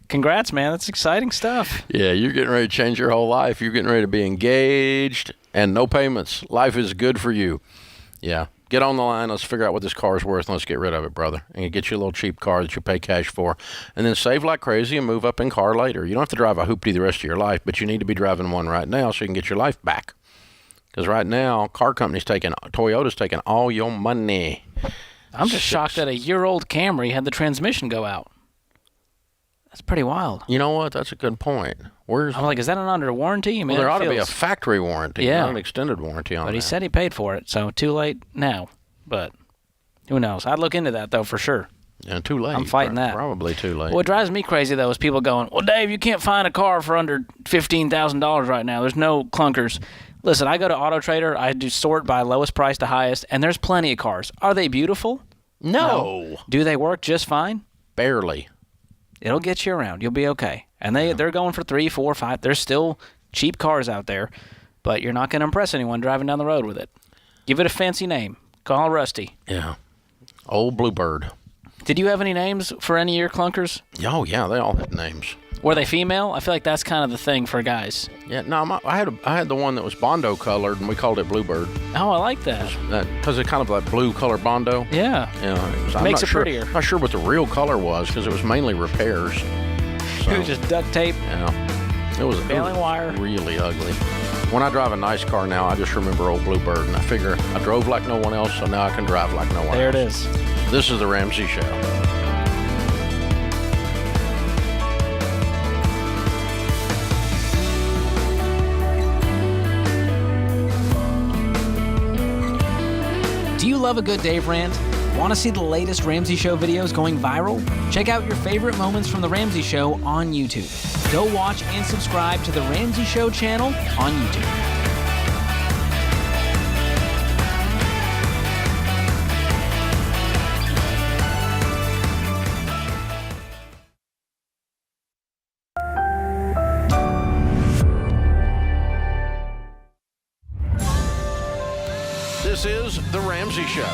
Congrats, man. That's exciting stuff. Yeah, you're getting ready to change your whole life. You're getting ready to be engaged and no payments. Life is good for you. Yeah. Get on the line. Let's figure out what this car is worth, and let's get rid of it, brother. And get you a little cheap car that you pay cash for, and then save like crazy and move up in car later. You don't have to drive a hoopty the rest of your life, but you need to be driving one right now so you can get your life back. Because right now, Toyota's taking all your money. I'm just shocked that a year-old Camry had the transmission go out. That's pretty wild. You know what? That's a good point. Where's? I'm like, is that an under warranty? I mean, Well, there it ought to be a feels- factory warranty, Yeah. not an extended warranty on But that. he said he paid for it, so too late now. But who knows? I'd look into that, though, for sure. Yeah, too late. I'm fighting that. Probably too late. What drives me crazy, though, is people going, well, Dave, you can't find a car for under $15,000 right now. There's no clunkers. Listen, I go to Auto Trader. I do sort by lowest price to highest, and there's plenty of cars. Are they beautiful? No. Do they work just fine? Barely. It'll get you around. You'll be okay. And they're going for 3, 4, 5. There's still cheap cars out there, but you're not going to impress anyone driving down the road with it. Give it a fancy name. Call Rusty. Yeah. Old Bluebird. Did you have any names for any of your clunkers? Oh, yeah, they all had names. Were they female? I feel like that's kind of the thing for guys. Yeah, no, I had the one that was Bondo colored, and we called it Bluebird. Oh, I like that. Because it's kind of like blue color Bondo. Yeah. I'm Makes not it sure, prettier. Not sure what the real color was, because it was mainly repairs. So, It was just duct tape. Yeah. It was Baling wire. really ugly. When I drive a nice car now, I just remember old Bluebird, and I figure I drove like no one else, so now I can drive like no one There else. it is. This is the Ramsey Show. Do you love a good Dave Rant? Want to see the latest Ramsey Show videos going viral? Check out your favorite moments from The Ramsey Show on YouTube. Go watch and subscribe to The Ramsey Show channel on YouTube. This is The Ramsey Show.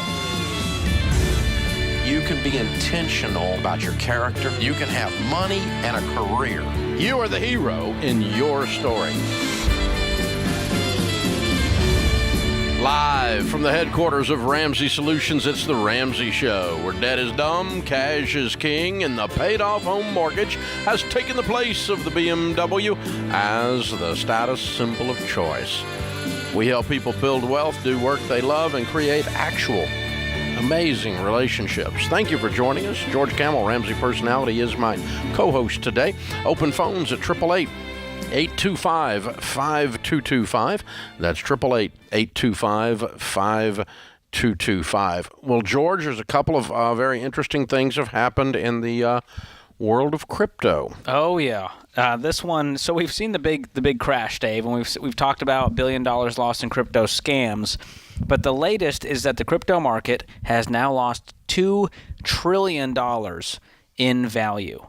You can be intentional about your character. You can have money and a career. You are the hero in your story. Live from the headquarters of Ramsey Solutions, it's The Ramsey Show, where debt is dumb, cash is king, and the paid-off home mortgage has taken the place of the BMW as the status symbol of choice. We help people build wealth, do work they love, and create actual amazing relationships. Thank you for joining us. George Camel, Ramsey Personality, is my co-host today. Open phones at 888-825-5225. That's 888-825-5225. Well, George, there's a couple of very interesting things have happened in the world of crypto. Oh yeah, this one. So we've seen the big crash, Dave, and we've talked about $1 billion lost in crypto scams. But the latest is that the crypto market has now lost $2 trillion in value.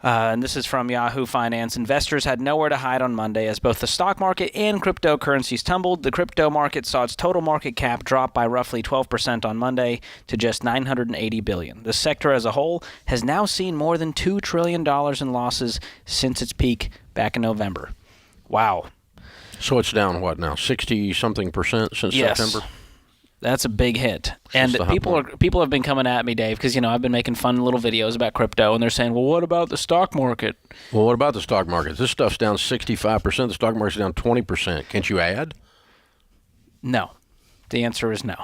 And this is from Yahoo Finance. Investors had nowhere to hide on Monday as both the stock market and cryptocurrencies tumbled. The crypto market saw its total market cap drop by roughly 12% on Monday to just $980 billion. The sector as a whole has now seen more than $2 trillion in losses since its peak back in November. Wow. So it's down, what now, 60-something% since September? That's a big hit. And people have been coming at me, Dave, because, I've been making fun little videos about crypto, and they're saying, well, what about the stock market? Well, what about the stock market? This stuff's down 65%. The stock market's down 20%. Can't you add? No. The answer is no.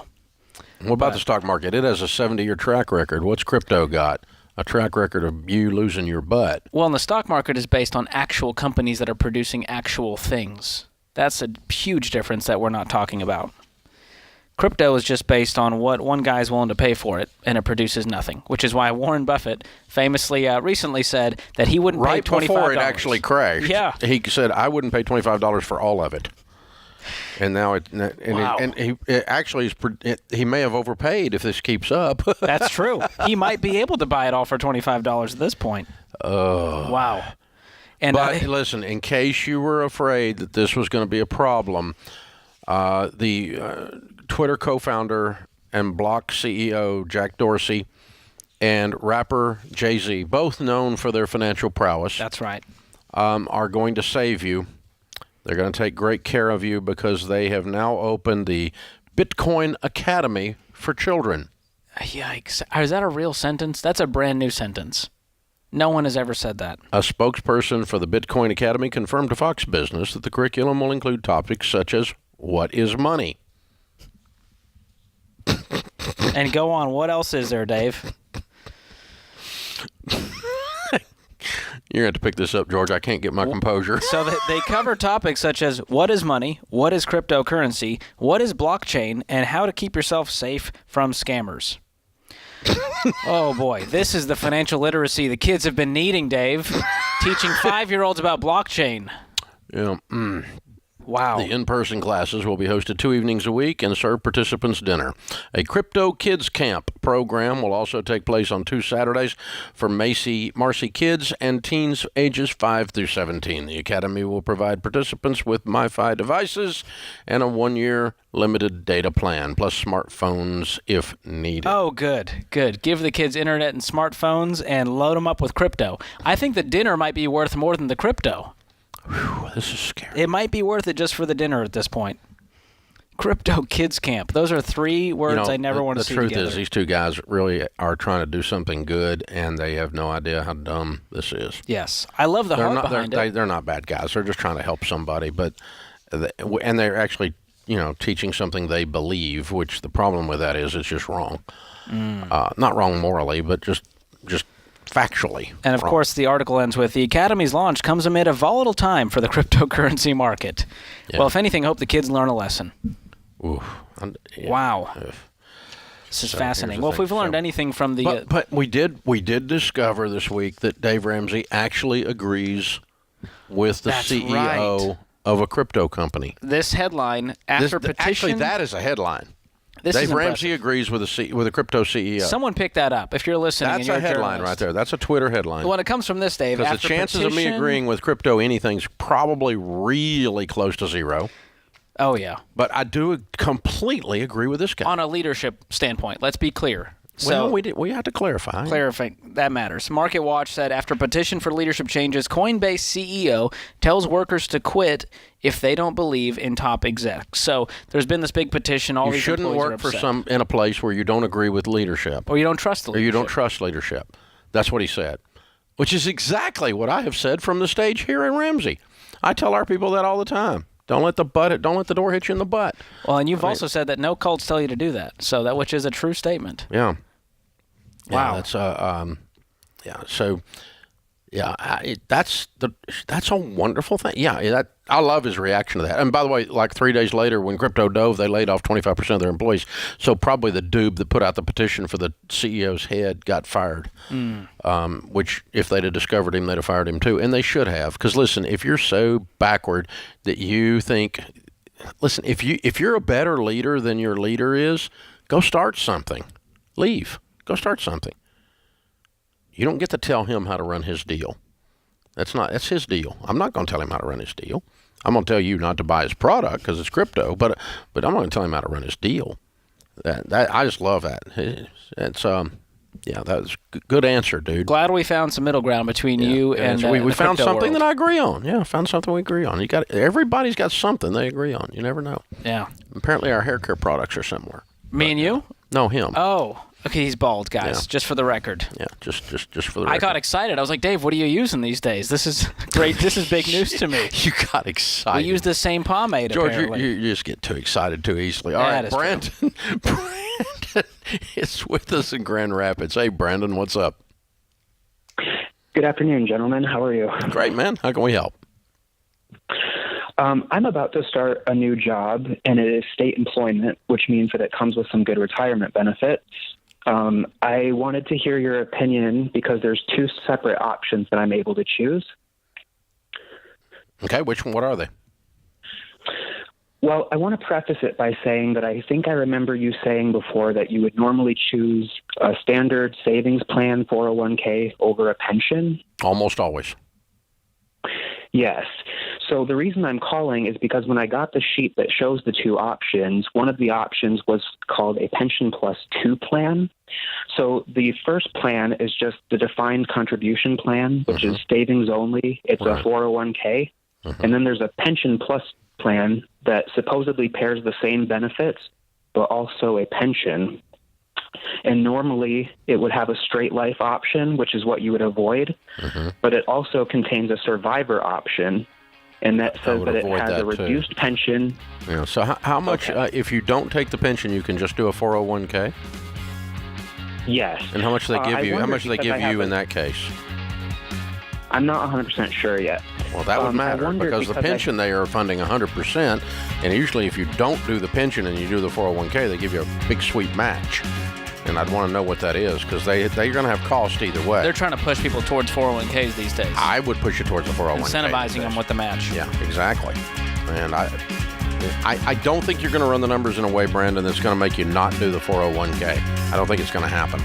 What about the stock market? It has a 70-year track record. What's crypto got? A track record of you losing your butt. Well, and the stock market is based on actual companies that are producing actual things. That's a huge difference that we're not talking about. Crypto is just based on what one guy's willing to pay for it, and it produces nothing, which is why Warren Buffett famously recently said that he wouldn't pay $25. Right before it actually crashed, yeah. He said, I wouldn't pay $25 for all of it. And now he may have overpaid if this keeps up. That's true. He might be able to buy it all for $25 at this point. Oh. Wow. And but listen, in case you were afraid that this was going to be a problem, the Twitter co-founder and Block CEO Jack Dorsey and rapper Jay-Z, both known for their financial prowess. That's right. Are going to save you. They're going to take great care of you because they have now opened the Bitcoin Academy for children. Yikes. Is that a real sentence? That's a brand new sentence. No one has ever said that. A spokesperson for the Bitcoin Academy confirmed to Fox Business that the curriculum will include topics such as what is money? And go on. What else is there, Dave? You're going to have to pick this up, George. I can't get my composure. So they cover topics such as what is money, what is cryptocurrency, what is blockchain, and how to keep yourself safe from scammers. Oh, boy. This is the financial literacy the kids have been needing, Dave. Teaching 5-year-olds about blockchain. Yeah. Wow. The in-person classes will be hosted 2 evenings a week and serve participants dinner. A Crypto Kids Camp program will also take place on 2 Saturdays for Marcy kids and teens ages 5 through 17. The Academy will provide participants with MiFi devices and a 1-year limited data plan, plus smartphones if needed. Oh, good. Give the kids internet and smartphones and load them up with crypto. I think the dinner might be worth more than the crypto. Whew, this is scary. It might be worth it just for the dinner at this point. Crypto Kids Camp. Those are 3 words I never want to see together. The truth is, these 2 guys really are trying to do something good, and they have no idea how dumb this is. Yes. I love the heart behind it. They're not bad guys. They're just trying to help somebody, and they're actually, teaching something they believe, which the problem with that is it's just wrong. Not wrong morally, but just factually. And of course, the article ends with, the Academy's launch comes amid a volatile time for the cryptocurrency market. Yeah. Well, if anything, hope the kids learn a lesson. Ooh. Wow. This is fascinating. Well, if we've learned anything from the... But we did discover this week that Dave Ramsey actually agrees with the CEO of a crypto company. This headline, after petition... Actually, that is a headline. Dave Ramsey agrees with a crypto CEO. Someone pick that up if you're listening. That's a headline right there. That's a Twitter headline. When it comes from this, Dave, because the chances of me agreeing with crypto anything's probably really close to 0. Oh, yeah. But I do completely agree with this guy. On a leadership standpoint, let's be clear. Well, we have to clarify. That matters. MarketWatch said, after petition for leadership changes, Coinbase CEO tells workers to quit if they don't believe in top execs. So there's been this big petition. You shouldn't work in a place where you don't agree with leadership. Or you don't trust the leadership. Or you don't trust leadership. That's what he said, which is exactly what I have said from the stage here in Ramsey. I tell our people that all the time. Don't let the door hit you in the butt. Well, and you've also said that no cults tell you to do that. So which is a true statement. Yeah. Wow. That's a wonderful thing. Yeah, I love his reaction to that. And by the way, like 3 days later, when crypto dove, they laid off 25% of their employees. So probably the dude that put out the petition for the CEO's head got fired. Which, if they'd have discovered him, they'd have fired him too. And they should have. Because listen, if you're so backward that you think, listen, if you're a better leader than your leader is, go start something. Leave. Go start something. You don't get to tell him how to run his deal. That's his deal. I'm not going to tell him how to run his deal. I'm going to tell you not to buy his product because it's crypto, but I'm not going to tell him how to run his deal. I just love that. It's that was a good answer, dude. Glad we found some middle ground between you and we found something world. that I agree on. Yeah, found something we agree on. Everybody's got something they agree on. You never know. Yeah. Apparently, our hair care products are similar. Me and you? No, him. Oh. Okay, he's bald, guys. Yeah. Just for the record. Yeah, just for the record. I got excited. I was like, Dave, what are you using these days? This is great. This is big news to me. You got excited. We use the same pomade, George, apparently. you just get too excited too easily. All right, Brandon is with us in Grand Rapids. Hey, Brandon, what's up? Good afternoon, gentlemen. How are you? Great, man. How can we help? I'm about to start a new job, and it is state employment, which means that it comes with some good retirement benefits. I wanted to hear your opinion because there's 2 separate options that I'm able to choose. Okay, what are they? Well, I want to preface it by saying that I think I remember you saying before that you would normally choose a standard savings plan 401k over a pension. Almost always. Yes. So the reason I'm calling is because when I got the sheet that shows the 2 options, one of the options was called a Pension Plus 2 plan. So the first plan is just the defined contribution plan, which is savings only. It's a 401k. And then there's a Pension Plus plan that supposedly pairs the same benefits, but also a pension. And normally it would have a straight life option, which is what you would avoid. But it also contains a survivor option. And that says that it has a reduced pension. Yeah. So how much, if you don't take the pension, you can just do a 401k? Yes. And how much do they give you? How much do they give you in that case? I'm not 100% sure yet. Well, that would matter because the pension they are funding 100%, and usually if you don't do the pension and you do the 401k, they give you a big sweet match. And I'd want to know what that is because they're going to have cost either way. They're trying to push people towards 401ks these days. I would push you towards the 401k. Incentivizing them with the match. Yeah, exactly. And I don't think you're going to run the numbers in a way, Brandon, that's going to make you not do the 401k. I don't think it's going to happen.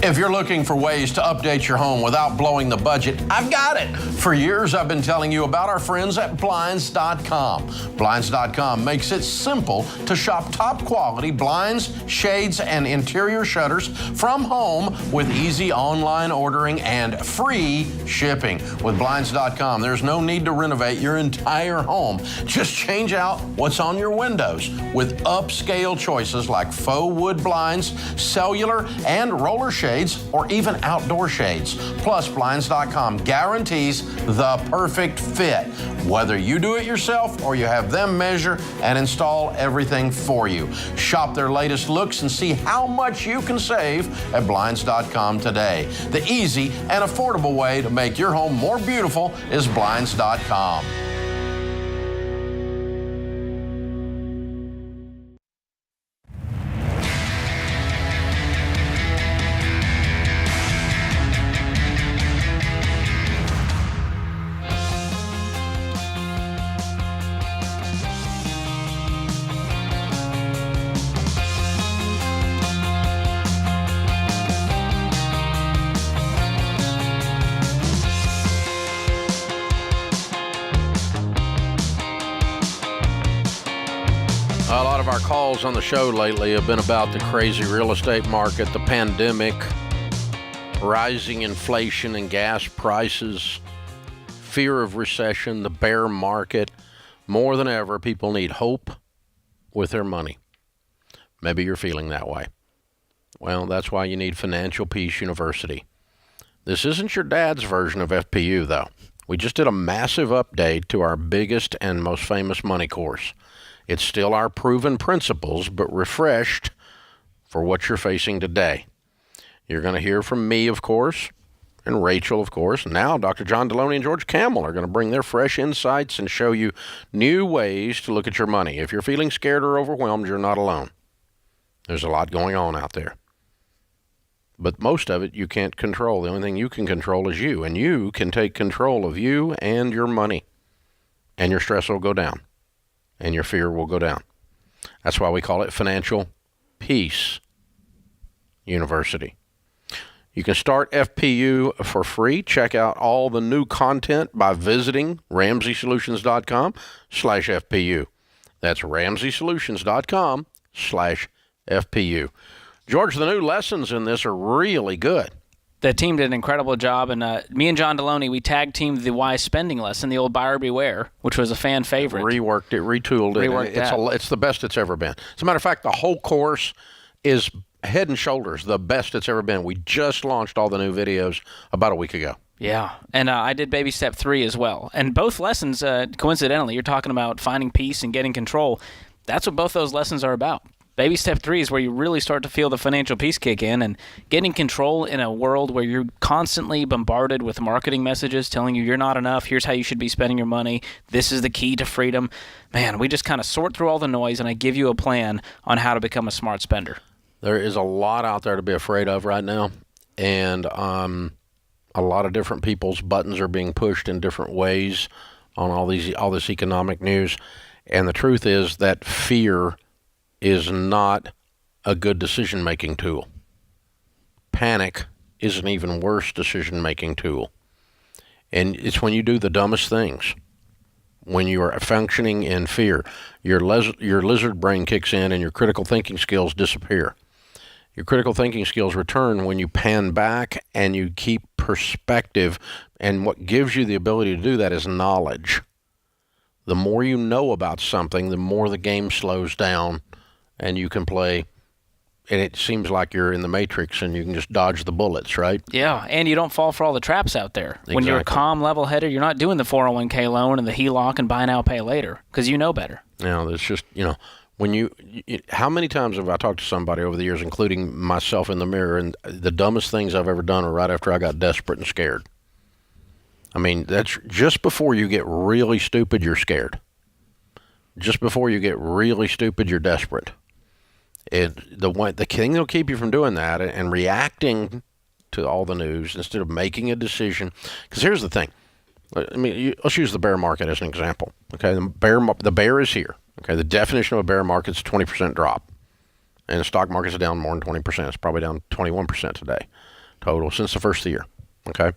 If you're looking for ways to update your home without blowing the budget, I've got it. For years, I've been telling you about our friends at Blinds.com. Blinds.com makes it simple to shop top quality blinds, shades, and interior shutters from home with easy online ordering and free shipping. With Blinds.com, there's no need to renovate your entire home. Just change out what's on your windows with upscale choices like faux wood blinds, cellular, and roller shades, or even outdoor shades. Plus, Blinds.com guarantees the perfect fit, whether you do it yourself or you have them measure and install everything for you. Shop their latest looks and see how much you can save at Blinds.com today. The easy and affordable way to make your home more beautiful is Blinds.com. A lot of our calls on the show lately have been about the crazy real estate market, the pandemic, rising inflation and gas prices, fear of recession, the bear market. More than ever, people need hope with their money. Maybe you're feeling that way. Well, that's why you need Financial Peace University. This isn't your dad's version of FPU, though. We just did a massive update to our biggest and most famous money course. It's still our proven principles, but refreshed for what you're facing today. You're going to hear from me, of course, and Rachel, of course. Now, Dr. John Deloney and George Camel are going to bring their fresh insights and show you new ways to look at your money. If you're feeling scared or overwhelmed, you're not alone. There's a lot going on out there. But most of it you can't control. The only thing you can control is you, and you can take control of you and your money, and your stress will go down. And your fear will go down. That's why we call it Financial Peace University. You can start FPU for free. Check out all the new content by visiting RamseySolutions.com/FPU. That's RamseySolutions.com/FPU. George, the new lessons in this are really good. The team did an incredible job, and me and John Deloney, we tag-teamed the wise spending lesson, the old buyer beware, which was a fan favorite. Reworked it, retooled it. It's the best it's ever been. As a matter of fact, the whole course is head and shoulders the best it's ever been. We just launched all the new videos about a week ago. Yeah, and I did Baby Step 3 as well. And both lessons, coincidentally, you're talking about finding peace and getting control. That's what both those lessons are about. Baby Step 3 is where you really start to feel the financial peace kick in, and getting control in a world where you're constantly bombarded with marketing messages telling you you're not enough, here's how you should be spending your money, this is the key to freedom. Man, we just kind of sort through all the noise, and I give you a plan on how to become a smart spender. There is a lot out there to be afraid of right now, and a lot of different people's buttons are being pushed in different ways on all this economic news. And the truth is that fear is not a good decision-making tool. Panic is an even worse decision-making tool. And it's when you do the dumbest things. When you are functioning in fear, your lizard brain kicks in and your critical thinking skills disappear. Your critical thinking skills return when you pan back and you keep perspective. And what gives you the ability to do that is knowledge. The more you know about something, the more the game slows down and you can play it seems like you're in the Matrix and you can just dodge the bullets, right? Yeah, and you don't fall for all the traps out there. Exactly. When you're calm, level-headed, you're not doing the 401k loan and the HELOC and buy now, pay later, because you know better. It's just, when how many times have I talked to somebody over the years, including myself in the mirror, and the dumbest things I've ever done are right after I got desperate and scared. I mean, that's just before you get really stupid, you're scared. Just before you get really stupid, you're desperate. The thing that'll keep you from doing that and reacting to all the news instead of making a decision. Because here's the thing. I mean, let's use the bear market as an example. Okay, the bear is here. Okay, the definition of a bear market is a 20% drop, and the stock market's down more than 20%. It's probably down 21% today, total since the first of the year. Okay.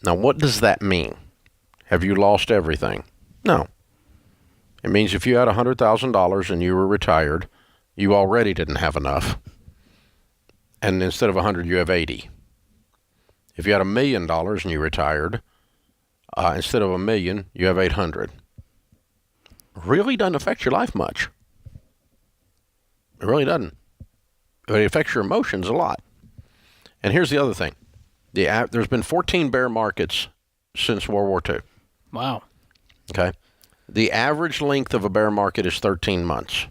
Now, what does that mean? Have you lost everything? No. It means if you had $100,000 and you were retired, you already didn't have enough. And instead of 100, you have 80. If you had $1 million and you retired, instead of $1 million, you have 800. Really doesn't affect your life much. It really doesn't. But it affects your emotions a lot. And here's the other thing. There's been 14 bear markets since World War II. Wow. Okay. The average length of a bear market is 13 months.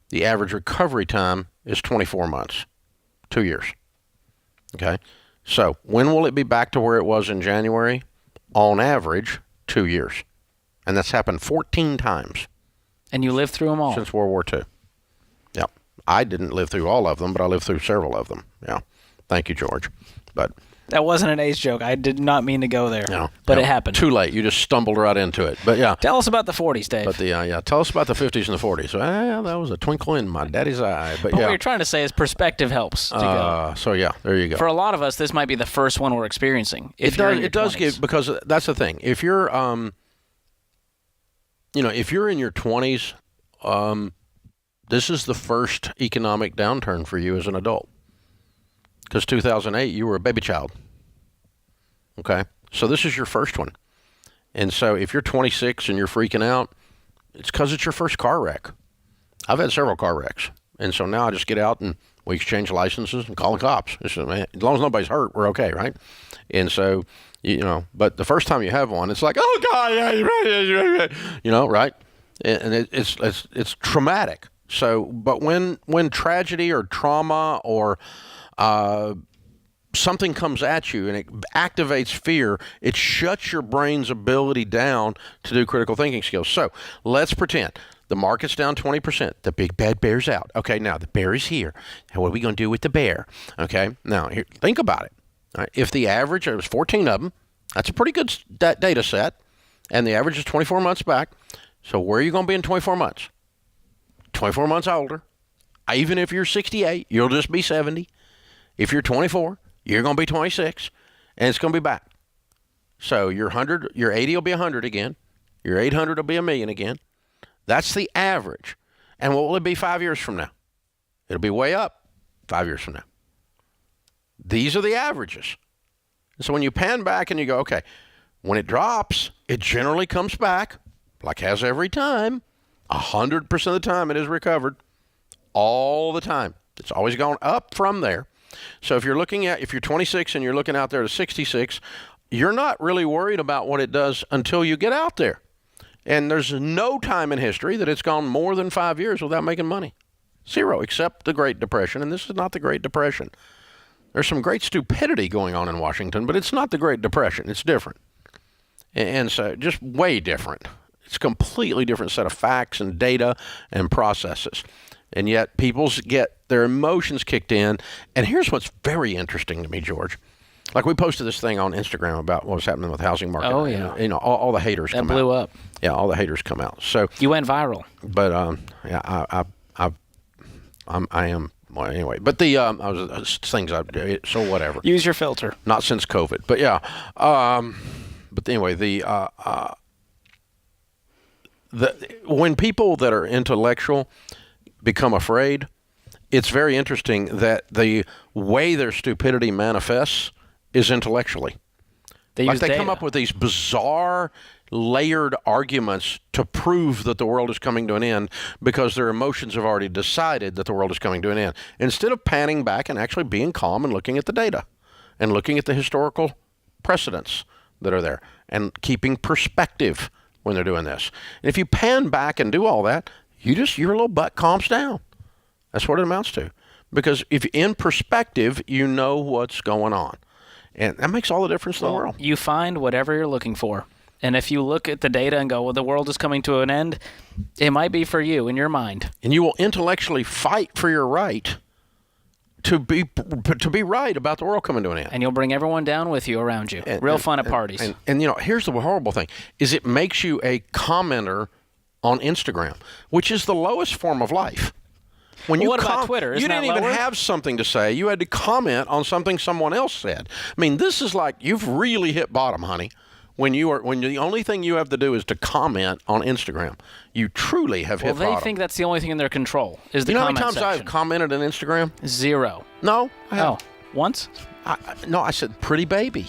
The average recovery time is 24 months, 2 years. Okay. So when will it be back to where it was in January? On average, 2 years. And that's happened 14 times. And you lived through them all? Since World War II. Yeah. I didn't live through all of them, but I lived through several of them. Yeah. Thank you, George. But that wasn't an age joke. I did not mean to go there. But it happened. Too late. You just stumbled right into it. But yeah. Tell us about the 40s, Dave. But tell us about the 50s and the 40s. Well, that was a twinkle in my daddy's eye. But what you're trying to say is perspective helps to go. So yeah, there you go. For a lot of us, this might be the first one we're experiencing. It does give, because that's the thing. If you're if you're in your 20s, this is the first economic downturn for you as an adult. Because 2008, you were a baby child. Okay? So this is your first one. And so if you're 26 and you're freaking out, it's because it's your first car wreck. I've had several car wrecks. And so now I just get out and we exchange licenses and call the cops. As long as nobody's hurt, we're okay, right? And so, but the first time you have one, it's like, oh, God, right? And it's traumatic. So, but when tragedy or trauma or something comes at you and it activates fear, it shuts your brain's ability down to do critical thinking skills. So let's pretend the market's down 20%. The big bad bear's out. Okay, now the bear is here. Now what are we going to do with the bear? Okay, now here, think about it. All right, if the average, there was 14 of them, that's a pretty good data set, and the average is 24 months back. So where are you going to be in 24 months? 24 months older. Even if you're 68, you'll just be 70. If you're 24, you're going to be 26, and it's going to be back. So your 80 will be 100 again. Your 800 will be $1 million again. That's the average. And what will it be 5 years from now? It'll be way up 5 years from now. These are the averages. So when you pan back and you go, okay, when it drops, it generally comes back, like has every time. 100% of the time it is recovered. All the time. It's always gone up from there. So if you're 26 and you're looking out there to 66, you're not really worried about what it does until you get out there. And there's no time in history that it's gone more than 5 years without making money. Zero, except the Great Depression. And this is not the Great Depression. There's some great stupidity going on in Washington, but it's not the Great Depression. It's different. And so just way different. It's a completely different set of facts and data and processes. And yet people get their emotions kicked in. And here's what's very interesting to me, George. Like we posted this thing on Instagram about what was happening with the housing market. Oh, yeah. And, all the haters come out. That blew up. Yeah, all the haters come out. So you went viral. But, I am, well, anyway. But things I do, so whatever. Use your filter. Not since COVID. But yeah. But anyway, when people that are intellectual become afraid, it's very interesting that the way their stupidity manifests is intellectually. They come up with these bizarre, layered arguments to prove that the world is coming to an end because their emotions have already decided that the world is coming to an end. Instead of panning back and actually being calm and looking at the data and looking at the historical precedents that are there and keeping perspective when they're doing this. And if you pan back and do all that, your little butt calms down. That's what it amounts to. Because if in perspective, you know what's going on. And that makes all the difference in the world. You find whatever you're looking for. And if you look at the data and go, well, the world is coming to an end, it might be for you in your mind. And you will intellectually fight for your right to be right about the world coming to an end. And you'll bring everyone down with you around you. Real fun at parties. And here's the horrible thing, is it makes you a commenter on Instagram, which is the lowest form of life. What about Twitter? You didn't even have something to say. You had to comment on something someone else said. I mean, this is like you've really hit bottom, honey. When the only thing you have to do is to comment on Instagram, you truly have hit bottom. Well, they think that's the only thing in their control is the comment section. You know how many times I've commented on Instagram? 0. No. I haven't. Once? No, I said pretty baby,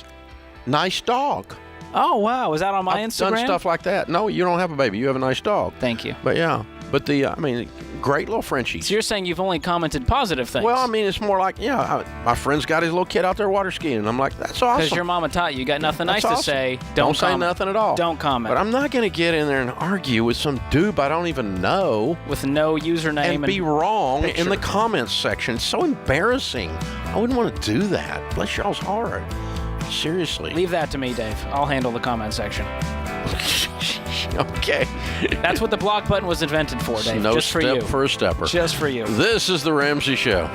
nice dog. Oh, wow. Was that on my Instagram? I've done stuff like that. No, you don't have a baby. You have a nice dog. Thank you. But yeah. But great little Frenchies. So you're saying you've only commented positive things? Well, I mean, it's more like, my friend's got his little kid out there water skiing, and I'm like, that's awesome. Because your mama taught you got nothing nice to say. Don't say nothing at all. Don't comment. But I'm not going to get in there and argue with some dude I don't even know. With no username and be wrong in the comments section. It's so embarrassing. I wouldn't want to do that. Bless y'all's heart. Seriously. Leave that to me, Dave. I'll handle the comment section. Okay. That's what the block button was invented for, Dave. No Just for step you. for a stepper. Just for you. This is the Ramsey Show.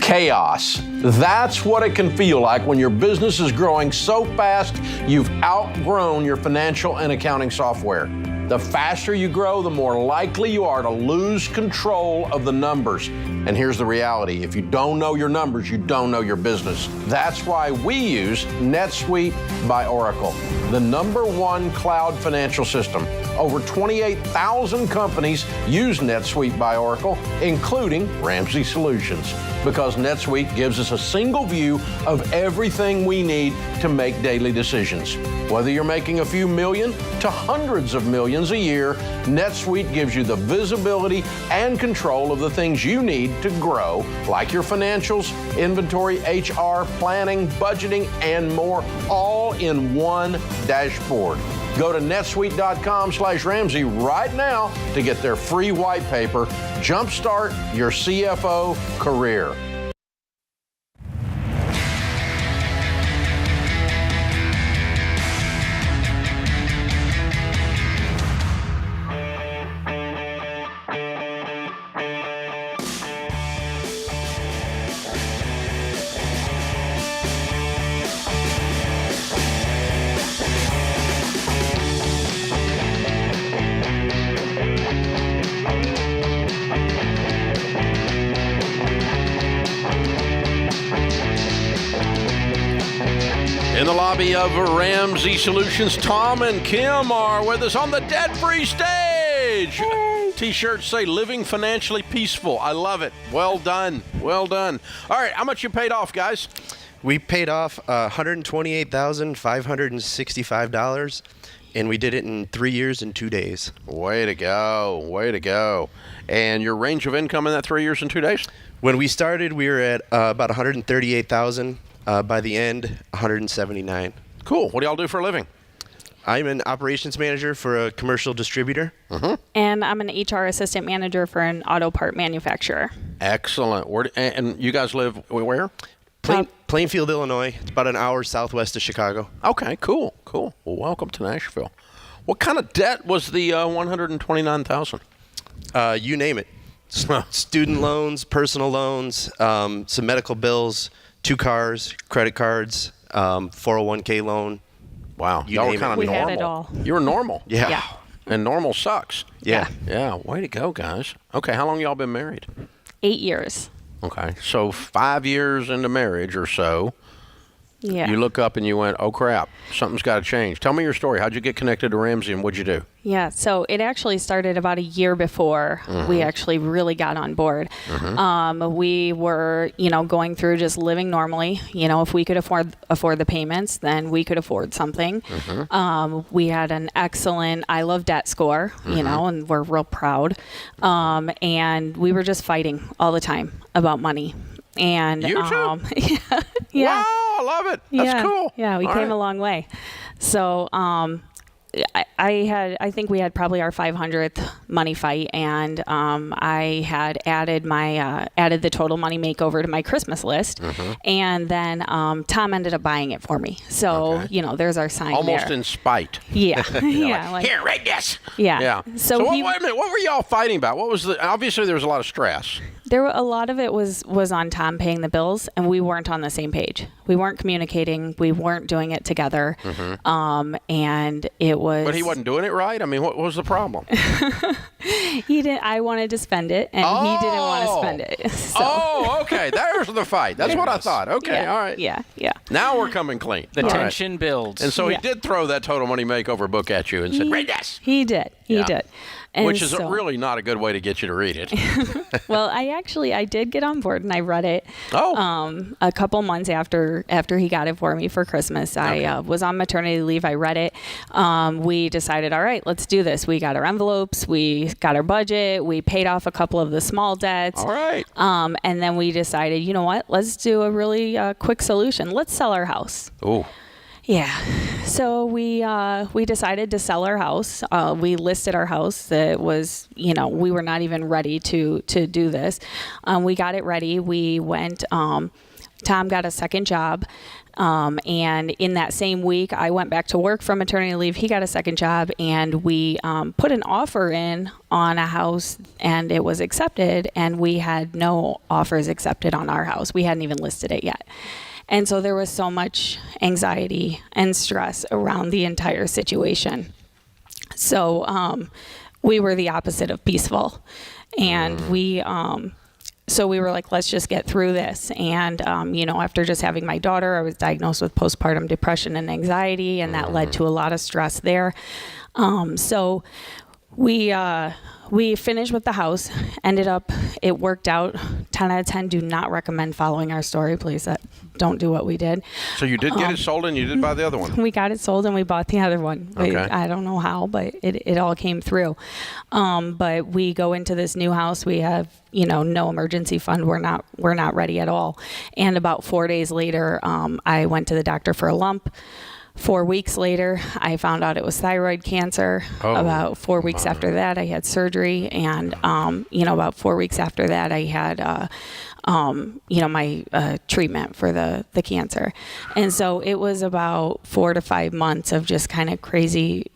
Chaos. That's what it can feel like when your business is growing so fast you've outgrown your financial and accounting software. The faster you grow, the more likely you are to lose control of the numbers. And here's the reality. If you don't know your numbers, you don't know your business. That's why we use NetSuite by Oracle, the #1 cloud financial system. Over 28,000 companies use NetSuite by Oracle, including Ramsey Solutions, because NetSuite gives us a single view of everything we need to make daily decisions. Whether you're making a few million to hundreds of millions a year, NetSuite gives you the visibility and control of the things you need to grow, like your financials, inventory, HR, planning, budgeting, and more, all in one dashboard. Go to netsuite.com/Ramsey right now to get their free white paper. Jumpstart your CFO career. In the lobby of Ramsey Solutions, Tom and Kim are with us on the debt-free stage. Hey. T-shirts say "Living Financially Peaceful." I love it. Well done. Well done. All right, how much you paid off, guys? We paid off $128,565, and we did it in 3 years and 2 days. Way to go. Way to go. And your range of income in that 3 years and 2 days? When we started, we were at about $138,000. By the end, $179,000. Cool. What do y'all do for a living? I'm an operations manager for a commercial distributor. Mm-hmm. And I'm an HR assistant manager for an auto part manufacturer. Excellent. And you guys live where? Plainfield, Illinois. It's about an hour southwest of Chicago. Okay, cool. Well, welcome to Nashville. What kind of debt was the $129,000? You name it. Student loans, personal loans, some medical bills, 2 cars, credit cards, 401k loan. Wow. Y'all were kind of we normal. Had it all. You were normal. Yeah. And normal sucks. Yeah. Way to go, guys. Okay, how long y'all been married? 8 years. Okay, so 5 years into marriage or so, Yeah. You look up and you went, oh, crap, something's got to change. Tell me your story. How'd you get connected to Ramsey and what'd you do? Yeah, so it actually started about a year before we actually really got on board. We were, going through just living normally. If we could afford the payments, then we could afford something. We had an excellent I Love Debt score, and we're real proud. And we were just fighting all the time about money. And you too? Yeah. Wow, I love it. That's cool. Yeah, we came a long way. So I think we had probably our 500th money fight, and I had added the total money makeover to my Christmas list, and then Tom ended up buying it for me. So there's our sign. Almost there. in spite. Yeah, yeah. Like, here, read this. Yeah. So wait a minute. What were y'all fighting about? What was obviously there was a lot of stress. A lot of it was on Tom paying the bills, and we weren't on the same page. We weren't communicating. We weren't doing it together. And it was. But he wasn't doing it right? I mean, what was the problem? He didn't. I wanted to spend it, and he didn't want to spend it. So. Oh, okay. There's the fight. That's what I thought. Okay, all right. Yeah. Now we're coming clean. The tension builds. And so he did throw that Total Money Makeover book at you and said, read this. He did. He did. And which is really not a good way to get you to read it. Well, I did get on board and I read it. A couple months after he got it for me for Christmas. I was on maternity leave. I read it. We decided, all right, let's do this. We got our envelopes. We got our budget. We paid off a couple of the small debts. All right. And then we decided, you know what? Let's do a really quick solution. Let's sell our house. Oh. Yeah. So we decided to sell our house. We listed our house. It was, we were not even ready to do this. We got it ready. We went, Tom got a second job. And in that same week, I went back to work from maternity leave. He got a second job, and we put an offer in on a house, and it was accepted. And we had no offers accepted on our house. We hadn't even listed it yet. And so there was so much anxiety and stress around the entire situation. So we were the opposite of peaceful. And so we were like, let's just get through this. And, after just having my daughter, I was diagnosed with postpartum depression and anxiety, and that led to a lot of stress there. So we finished with the house, it worked out 10 out of 10. Do not recommend following our story, please. Don't do what we did. So you did get it sold and you did buy the other one? We got it sold and we bought the other one. Okay. I don't know how, but it all came through. But we go into this new house. We have, no emergency fund. We're not ready at all. And about 4 days later, I went to the doctor for a lump. 4 weeks later, I found out it was thyroid cancer. About 4 weeks after that, I had surgery. And, about 4 weeks after that, I had, my treatment for the cancer. And so it was about 4 to 5 months of just kind of crazy,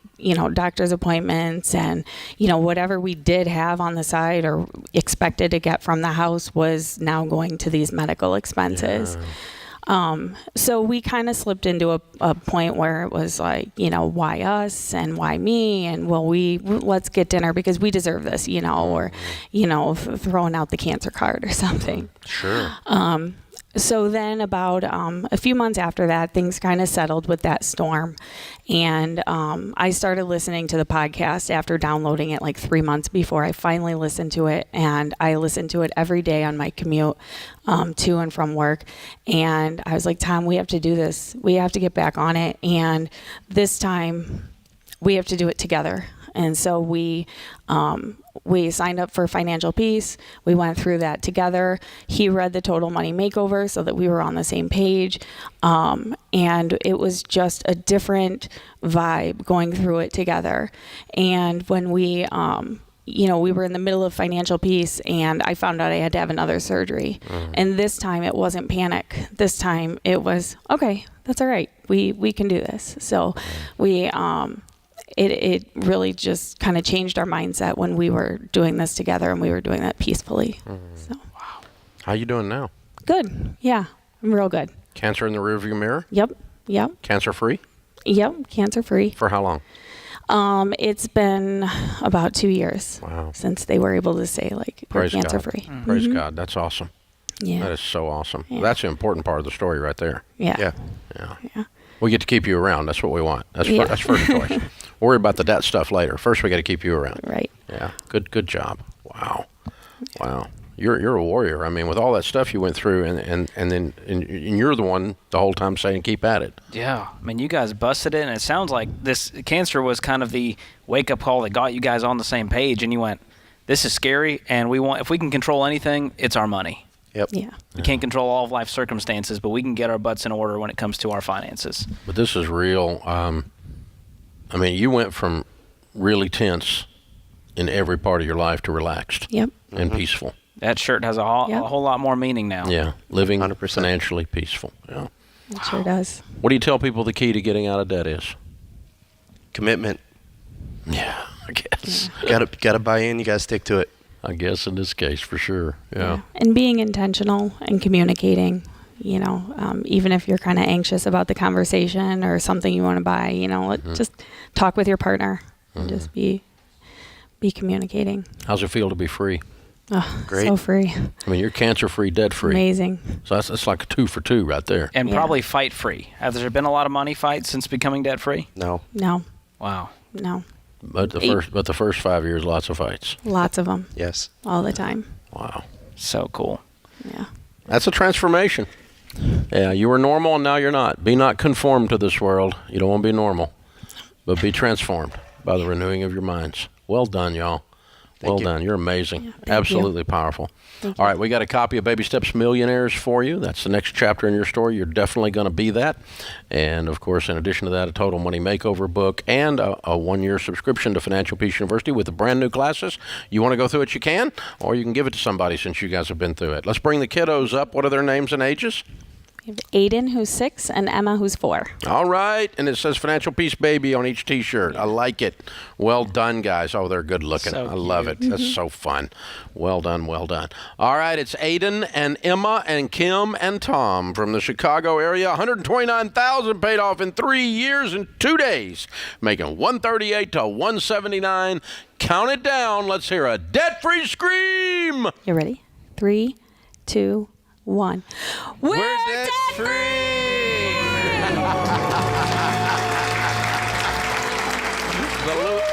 doctor's appointments and, whatever we did have on the side or expected to get from the house was now going to these medical expenses. Yeah. So we kind of slipped into a point where it was like, why us and why me? And let's get dinner because we deserve this, or, throwing out the cancer card or something. Sure. So then about a few months after that, things kind of settled with that storm. And I started listening to the podcast after downloading it like 3 months before I finally listened to it. And I listened to it every day on my commute to and from work. And I was like, Tom, we have to do this. We have to get back on it. And this time we have to do it together. And so we signed up for Financial Peace. We went through that together. He read the Total Money Makeover so that we were on the same page. And it was just a different vibe going through it together. And when we were in the middle of Financial Peace and I found out I had to have another surgery. And this time it wasn't panic. This time it was, okay, that's all right. We can do this. So it really just kind of changed our mindset when we were doing this together and we were doing that peacefully. So. Wow. How you doing now? Good. Yeah, I'm real good. Cancer in the rearview mirror? Yep. Cancer free? Yep, cancer free. For how long? It's been about 2 years since they were able to say, like, we're cancer free. Praise God. That's awesome. Yeah. That is so awesome. Yeah. That's the important part of the story right there. Yeah. Yeah. We get to keep you around. That's what we want. That's Yeah. first choice. Worry about the debt stuff later. First, we got to keep you around. Right. Yeah. Good job. Wow. You're a warrior. I mean, with all that stuff you went through, and then you're the one the whole time saying keep at it. Yeah, I mean, you guys busted it, and it sounds like this cancer was kind of the wake-up call that got you guys on the same page, and you went, this is scary, and if we can control anything, it's our money. Yep. Yeah. We can't control all of life's circumstances, but we can get our butts in order when it comes to our finances. But this is real. I mean, you went from really tense in every part of your life to relaxed and peaceful. That shirt has a whole lot more meaning now. Yeah, living 100% financially peaceful. Yeah, It sure does. What do you tell people the key to getting out of debt is? Commitment. Yeah, I guess. Gotta buy in. You gotta stick to it. I guess in this case, for sure. Yeah. And being intentional and communicating, even if you're kind of anxious about the conversation or something you want to buy, just talk with your partner and just be communicating. How's it feel to be free? Oh, Great. So free. I mean, you're cancer-free, debt-free. Amazing. So that's like a 2 for 2 right there. And probably fight-free. Has there been a lot of money fights since becoming debt-free? No. No. Wow. No. But the first 5 years, lots of fights. Lots of them. Yes. All the time. Wow. So cool. Yeah. That's a transformation. Yeah, you were normal and now you're not. Be not conformed to this world. You don't want to be normal, but be transformed by the renewing of your minds. Well done, y'all. Well done. You're amazing. Absolutely powerful. All right, we got a copy of Baby Steps Millionaires for you. That's the next chapter in your story. You're definitely going to be that. And, of course, in addition to that, a Total Money Makeover book and a one-year subscription to Financial Peace University with the brand new classes. You want to go through it, you can, or you can give it to somebody since you guys have been through it. Let's bring the kiddos up. What are their names and ages? We have Aiden, who's 6, and Emma, who's 4. All right. And it says Financial Peace Baby on each T-shirt. I like it. Well done, guys. Oh, they're good looking. So I love it. That's so fun. Well done. Well done. All right. It's Aiden and Emma and Kim and Tom from the Chicago area. $129,000 paid off in 3 years and 2 days, making $138 to $179. Count it down. Let's hear a debt-free scream. You ready? 3, 2, 1. We're debt-free!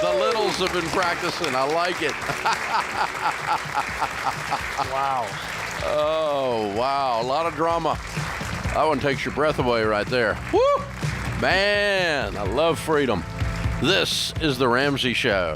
The littles have been practicing. I like it. Wow. Oh, wow. A lot of drama. That one takes your breath away right there. Woo! Man, I love freedom. This is The Ramsey Show.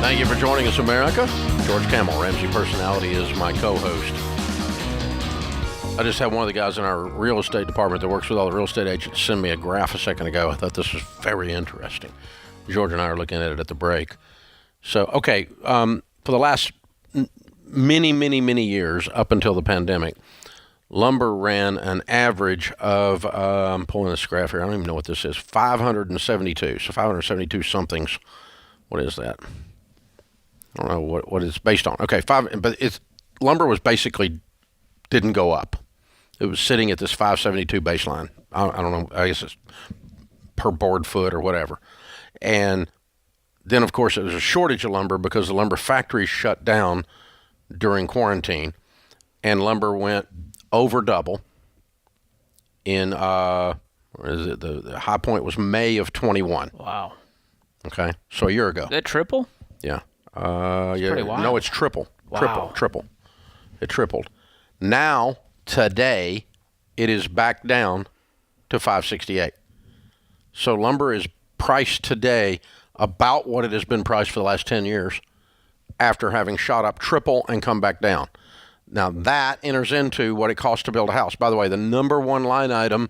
Thank you for joining us, America. George Camel, Ramsey Personality, is my co-host. I just had one of the guys in our real estate department that works with all the real estate agents send me a graph a second ago. I thought this was very interesting. George and I are looking at it at the break. So, okay, for the last many years, up until the pandemic, lumber ran an average of, I'm pulling this graph here, I don't even know what this is, 572. So 572 somethings. What is that? I don't know what it's based on. Okay, but lumber was basically didn't go up. It was sitting at this 572 baseline. I don't know. I guess it's per board foot or whatever. And then, of course, it was a shortage of lumber because the lumber factories shut down during quarantine, and lumber went over double. In the high point was May of 21. Wow. Okay, so a year ago. Did it triple? Yeah. Yeah. pretty wild. No, it's triple. Wow. Triple. It tripled. Now, today, it is back down to $568. So lumber is priced today about what it has been priced for the last 10 years after having shot up triple and come back down. Now, that enters into what it costs to build a house. By the way, the number one line item,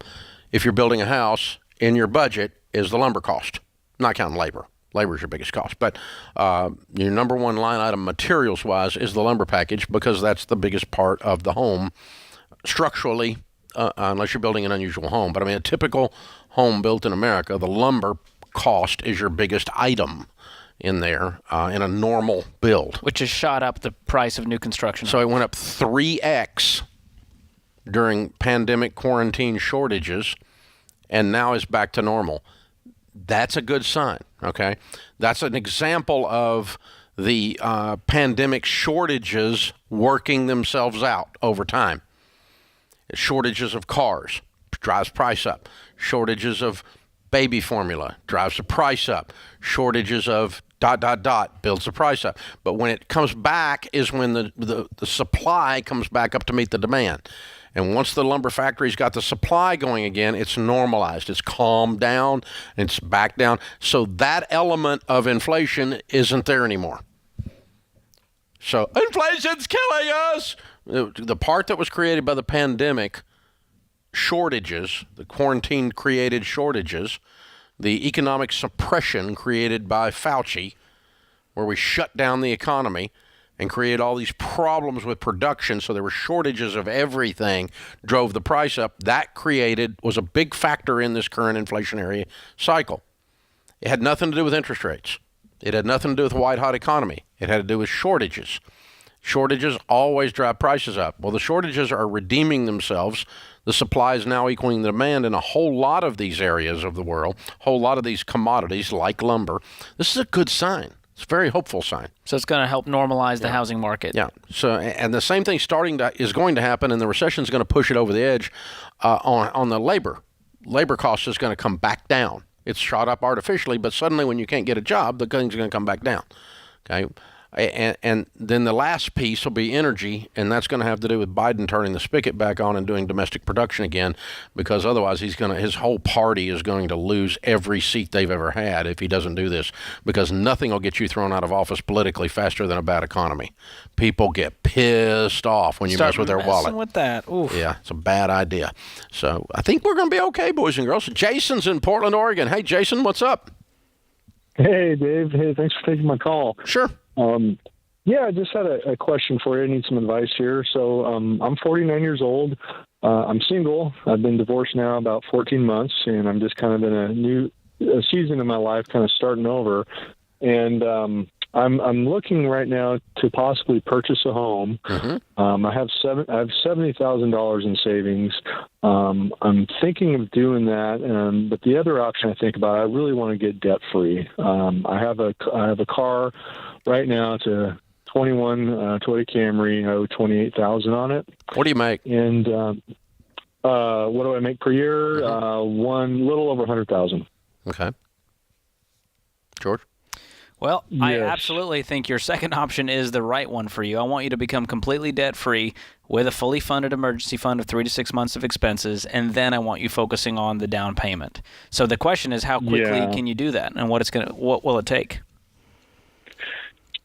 if you're building a house in your budget, is the lumber cost, not counting labor. Labor is your biggest cost. But your number one line item materials-wise is the lumber package because that's the biggest part of the home structurally, unless you're building an unusual home. But, I mean, a typical home built in America, the lumber cost is your biggest item in there in a normal build. Which has shot up the price of new construction. So it went up 3x during pandemic quarantine shortages and now is back to normal. That's a good sign, okay? That's an example of the pandemic shortages working themselves out over time. Shortages of cars drives price up. Shortages of baby formula drives the price up. Shortages of ... builds the price up. But when it comes back is when the supply comes back up to meet the demand. And once the lumber factory's got the supply going again, it's normalized. It's calmed down. It's back down. So that element of inflation isn't there anymore. So inflation's killing us. The part that was created by the pandemic shortages, the quarantine-created shortages, the economic suppression created by Fauci, where we shut down the economy and created all these problems with production, so there were shortages of everything, drove the price up. That was a big factor in this current inflationary cycle. It had nothing to do with interest rates. It had nothing to do with the white-hot economy. It had to do with shortages. Shortages always drive prices up. Well, the shortages are redeeming themselves. The supply is now equaling the demand in a whole lot of these areas of the world, a whole lot of these commodities like lumber. This is a good sign. It's a very hopeful sign. So it's going to help normalize the housing market. Yeah. So, and the same thing is going to happen, and the recession is going to push it over the edge on the labor. Labor cost is going to come back down. It's shot up artificially, but suddenly when you can't get a job, the thing's going to come back down. Okay. And then the last piece will be energy, and that's going to have to do with Biden turning the spigot back on and doing domestic production again, because otherwise his whole party is going to lose every seat they've ever had if he doesn't do this, because nothing will get you thrown out of office politically faster than a bad economy. People get pissed off when you mess with their wallet. With that. Oof. Yeah, it's a bad idea. So I think we're going to be okay, boys and girls. Jason's in Portland, Oregon. Hey, Jason, what's up? Hey, Dave. Hey, thanks for taking my call. Sure. Yeah, I just had a question for you. I need some advice here. So I'm 49 years old. I'm single. I've been divorced now about 14 months, and I'm just kind of in a new season of my life, kind of starting over. And I'm looking right now to possibly purchase a home. Mm-hmm. I have $70,000 in savings. I'm thinking of doing that, but the other option I think about, I really want to get debt free. I have a car right now. It's a 21 Toyota Camry. I owe $28,000 on it. What do you make? And what do I make per year? Mm-hmm. Little over $100,000. Okay. George? Well, yes. I absolutely think your second option is the right one for you. I want you to become completely debt-free with a fully funded emergency fund of 3 to 6 months of expenses, and then I want you focusing on the down payment. So the question is, how quickly can you do that, and what will it take?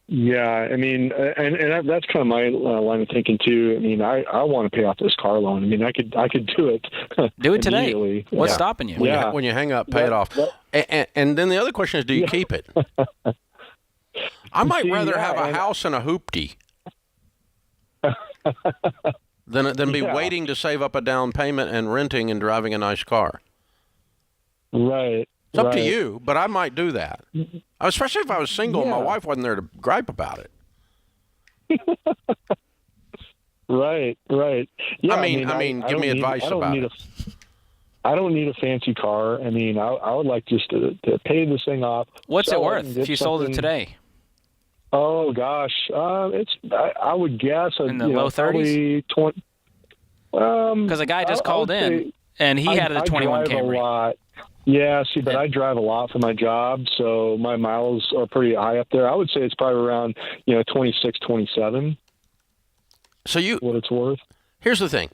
Yeah, I mean, and that's kind of my line of thinking too. I mean, I want to pay off this car loan. I mean, I could do it. Do it today. What's stopping you? When you hang up, pay it off. And then the other question is, do you keep it? I might rather have a house and a hoopty than be waiting to save up a down payment and renting and driving a nice car. Right. It's up to you, but I might do that. Especially if I was single and my wife wasn't there to gripe about it. Right. Yeah, I mean, give me advice about it. I don't need a fancy car. I mean, I would like just to pay this thing off. What's it worth if you sold it today? Oh gosh, I would guess in the low 30s. 20. Because a guy just called in and he had a 21 Camry. A lot. Yeah, see, but I drive a lot for my job, so my miles are pretty high up there. I would say it's probably around 26, 27. So what it's worth. Here's the thing.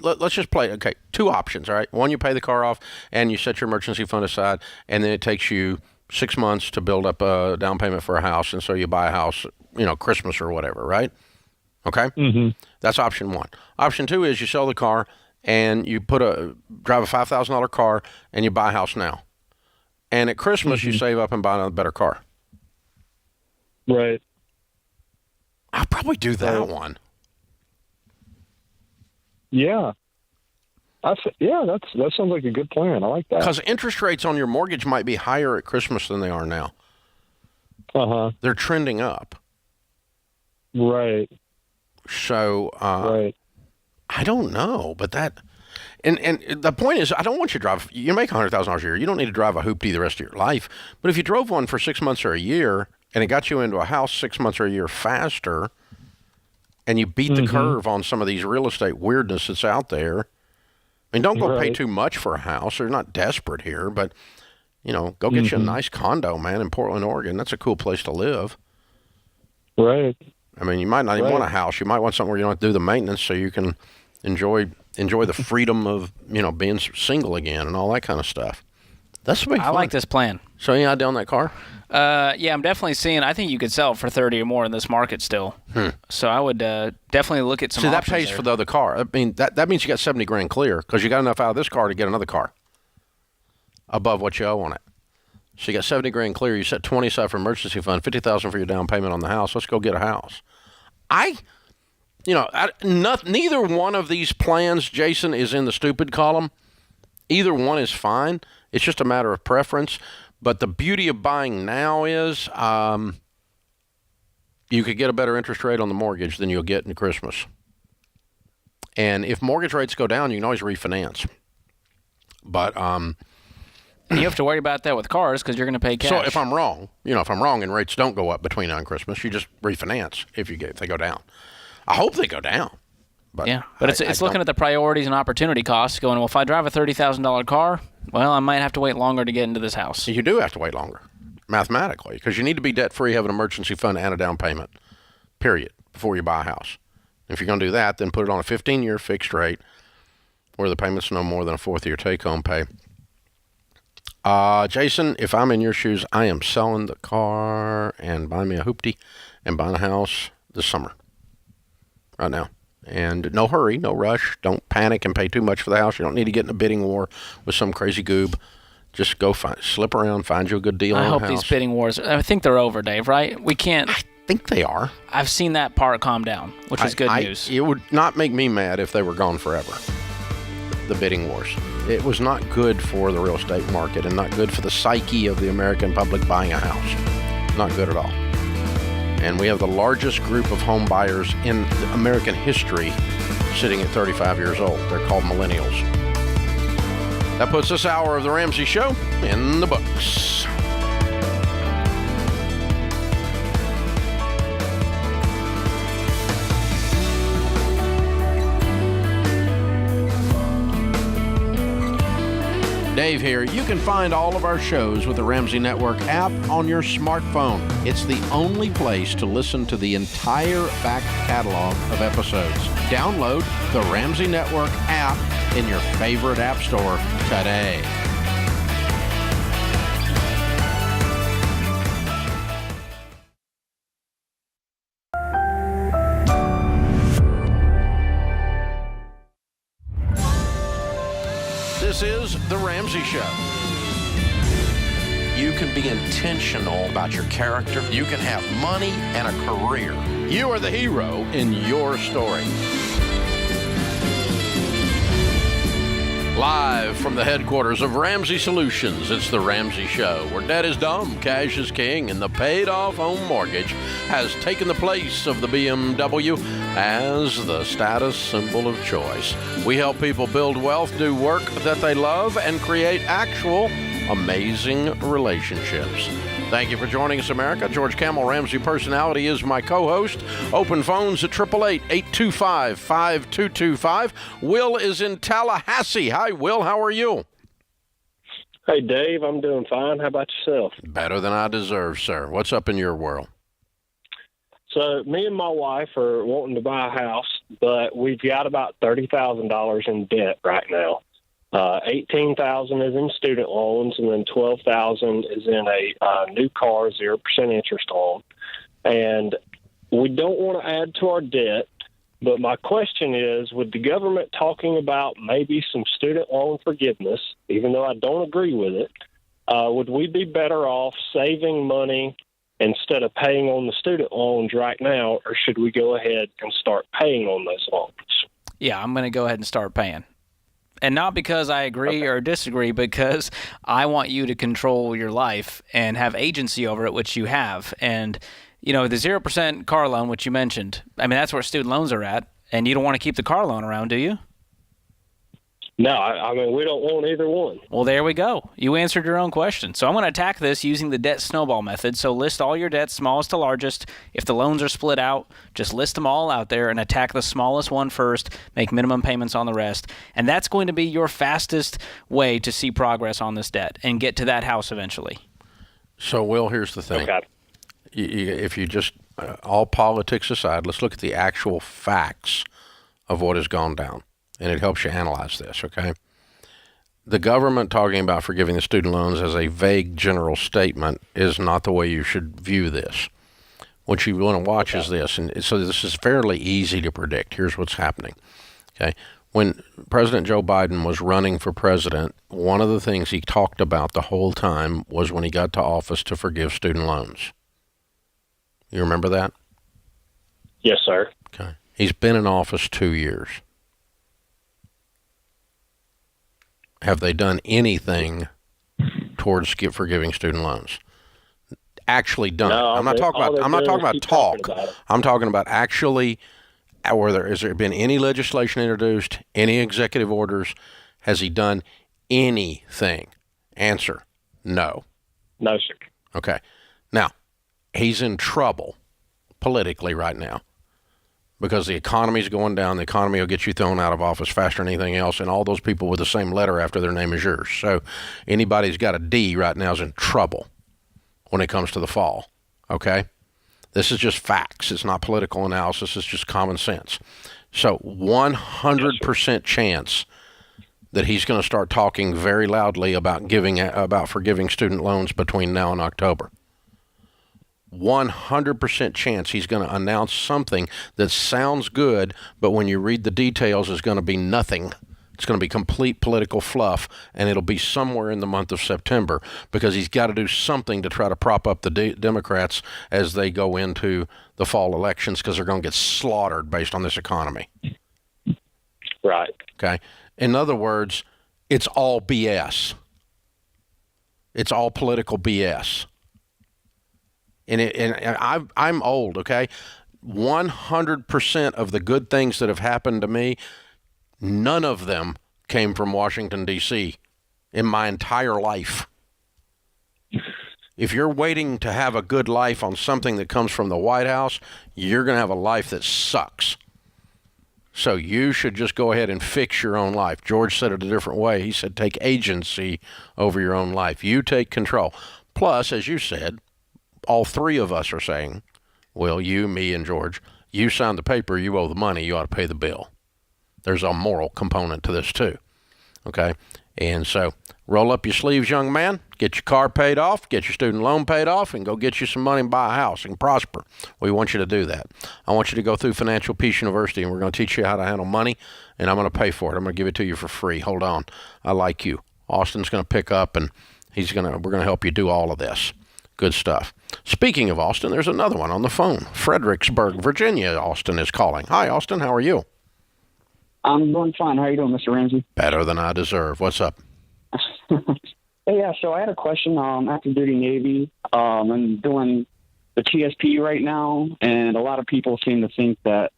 Let's just play. Okay, two options, all right? One, you pay the car off and you set your emergency fund aside, and then it takes you 6 months to build up a down payment for a house, and so you buy a house, Christmas or whatever, right? Okay? Mm-hmm. That's option one. Option two is you sell the car and you drive a $5,000 car and you buy a house now. And at Christmas, you save up and buy another better car. Right. I'll probably do that one. Yeah. That sounds like a good plan. I like that. Because interest rates on your mortgage might be higher at Christmas than they are now. Uh-huh. They're trending up. Right. So, right. I don't know, but that... And the point is, I don't want you to drive... You make $100,000 a year. You don't need to drive a hoopty the rest of your life. But if you drove one for 6 months or a year, and it got you into a house 6 months or a year faster, and you beat the curve on some of these real estate weirdness that's out there... I mean, don't go pay too much for a house. They're not desperate here, but, go get you a nice condo, man, in Portland, Oregon. That's a cool place to live. Right. I mean, you might not even want a house. You might want something where you don't have to do the maintenance so you can enjoy the freedom of, being single again and all that kind of stuff. That's big fun. I like this plan. So any idea on that car? Yeah, I'm definitely seeing. I think you could sell it for 30 or more in this market still. So I would definitely look at some. See, that pays for the other car. I mean, that means you got $70,000 clear because you got enough out of this car to get another car above what you owe on it. So you got $70,000 clear. You set $20,000 aside for emergency fund, $50,000 for your down payment on the house. Let's go get a house. Neither one of these plans, Jason, is in the stupid column. Either one is fine. It's just a matter of preference. But the beauty of buying now is you could get a better interest rate on the mortgage than you'll get in Christmas. And if mortgage rates go down, you can always refinance. But you have to worry about that with cars because you're going to pay cash. So if I'm wrong, and rates don't go up between now and Christmas, you just refinance if they go down. I hope they go down. But yeah, but it's looking at the priorities and opportunity costs, going, well, if I drive a $30,000 car, well, I might have to wait longer to get into this house. You do have to wait longer, mathematically, because you need to be debt-free, have an emergency fund, and a down payment, period, before you buy a house. If you're going to do that, then put it on a 15-year fixed rate where the payment's no more than a fourth of your take-home pay. Jason, if I'm in your shoes, I am selling the car and buying me a hoopty and buying a house this summer, right now. And no hurry, no rush. Don't panic and pay too much for the house. You don't need to get in a bidding war with some crazy goob. Just go slip around, find you a good deal on a house. I hope these bidding wars, I think they're over, Dave, right? We can't. I think they are. I've seen that part calm down, which is good news. It would not make me mad if they were gone forever, the bidding wars. It was not good for the real estate market and not good for the psyche of the American public buying a house. Not good at all. And we have the largest group of home buyers in American history sitting at 35 years old. They're called millennials. That puts this hour of the Ramsey Show in the books. Dave here. You can find all of our shows with the Ramsey Network app on your smartphone. It's the only place to listen to the entire back catalog of episodes. Download the Ramsey Network app in your favorite app store today. This is The Ramsey Show. You can be intentional about your character. You can have money and a career. You are the hero in your story. Live from the headquarters of Ramsey Solutions, it's The Ramsey Show, where debt is dumb, cash is king, and the paid-off home mortgage has taken the place of the BMW as the status symbol of choice. We help people build wealth, do work that they love, and create actual amazing relationships. Thank you for joining us, America. George Camel, Ramsey Personality, is my co-host. Open phones at 888-825-5225. Will is in Tallahassee. Hi, Will. How are you? Hey, Dave. I'm doing fine. How about yourself? Better than I deserve, sir. What's up in your world? So me and my wife are wanting to buy a house, but we've got about $30,000 in debt right now. $18,000 is in student loans, and then $12,000 is in a new car, 0% interest loan. And we don't want to add to our debt. But my question is, with the government talking about maybe some student loan forgiveness, even though I don't agree with it, would we be better off saving money instead of paying on the student loans right now, or should we go ahead and start paying on those loans? Yeah, I'm going to go ahead and start paying. And not because I agree or disagree, because I want you to control your life and have agency over it, which you have. And you know, the 0% car loan, which you mentioned, I mean, that's where student loans are at, and you don't want to keep the car loan around, do you? No, I mean, we don't want either one. Well, there we go. You answered your own question. So I'm going to attack this using the debt snowball method. So list all your debts, smallest to largest. If the loans are split out, just list them all out there and attack the smallest one first, make minimum payments on the rest. And that's going to be your fastest way to see progress on this debt and get to that house eventually. So, Will, here's the thing. Okay. If you just, all politics aside, let's look at the actual facts of what has gone down, and it helps you analyze this, okay? The government talking about forgiving the student loans as a vague general statement is not the way you should view this. What you want to watch is this, and so this is fairly easy to predict. Here's what's happening, okay? When President Joe Biden was running for president, one of the things he talked about the whole time was when he got to office to forgive student loans. You remember that? Yes, sir. Okay. He's been in office 2 years. Have they done anything towards forgiving student loans? Actually done. No, I'm not talking about talk. I'm talking about actually. Has there been any legislation introduced? Any executive orders? Has he done anything? Answer: no. No, sir. Okay. Now, he's in trouble politically right now because the economy's going down. The economy will get you thrown out of office faster than anything else, and all those people with the same letter after their name as yours. So anybody who's got a D right now is in trouble when it comes to the fall, okay? This is just facts. It's not political analysis. It's just common sense. So 100% chance that he's going to start talking very loudly about forgiving student loans between now and October. 100% chance he's going to announce something that sounds good, but when you read the details, is going to be nothing. It's going to be complete political fluff, and it'll be somewhere in the month of September because he's got to do something to try to prop up the Democrats as they go into the fall elections because they're going to get slaughtered based on this economy. Right. Okay. In other words, it's all BS. It's all political BS. And I'm old, okay? 100% of the good things that have happened to me, none of them came from Washington, D.C. in my entire life. If you're waiting to have a good life on something that comes from the White House, you're going to have a life that sucks. So you should just go ahead and fix your own life. George said it a different way. He said take agency over your own life. You take control. Plus, as you said, all three of us are saying, well, you, me, and George, you signed the paper, you owe the money, you ought to pay the bill. There's a moral component to this too, okay? And so roll up your sleeves, young man, get your car paid off, get your student loan paid off, and go get you some money and buy a house and prosper. We want you to do that. I want you to go through Financial Peace University, and we're going to teach you how to handle money, and I'm going to pay for it. I'm going to give it to you for free. Hold on. I like you. Austin's going to pick up, and we're going to help you do all of this. Good stuff. Speaking of Austin, there's another one on the phone. Fredericksburg, Virginia, Austin is calling. Hi, Austin. How are you? I'm doing fine. How are you doing, Mr. Ramsey? Better than I deserve. What's up? Hey, yeah, so I had a question. Active duty Navy. I'm doing the TSP right now, and a lot of people seem to think that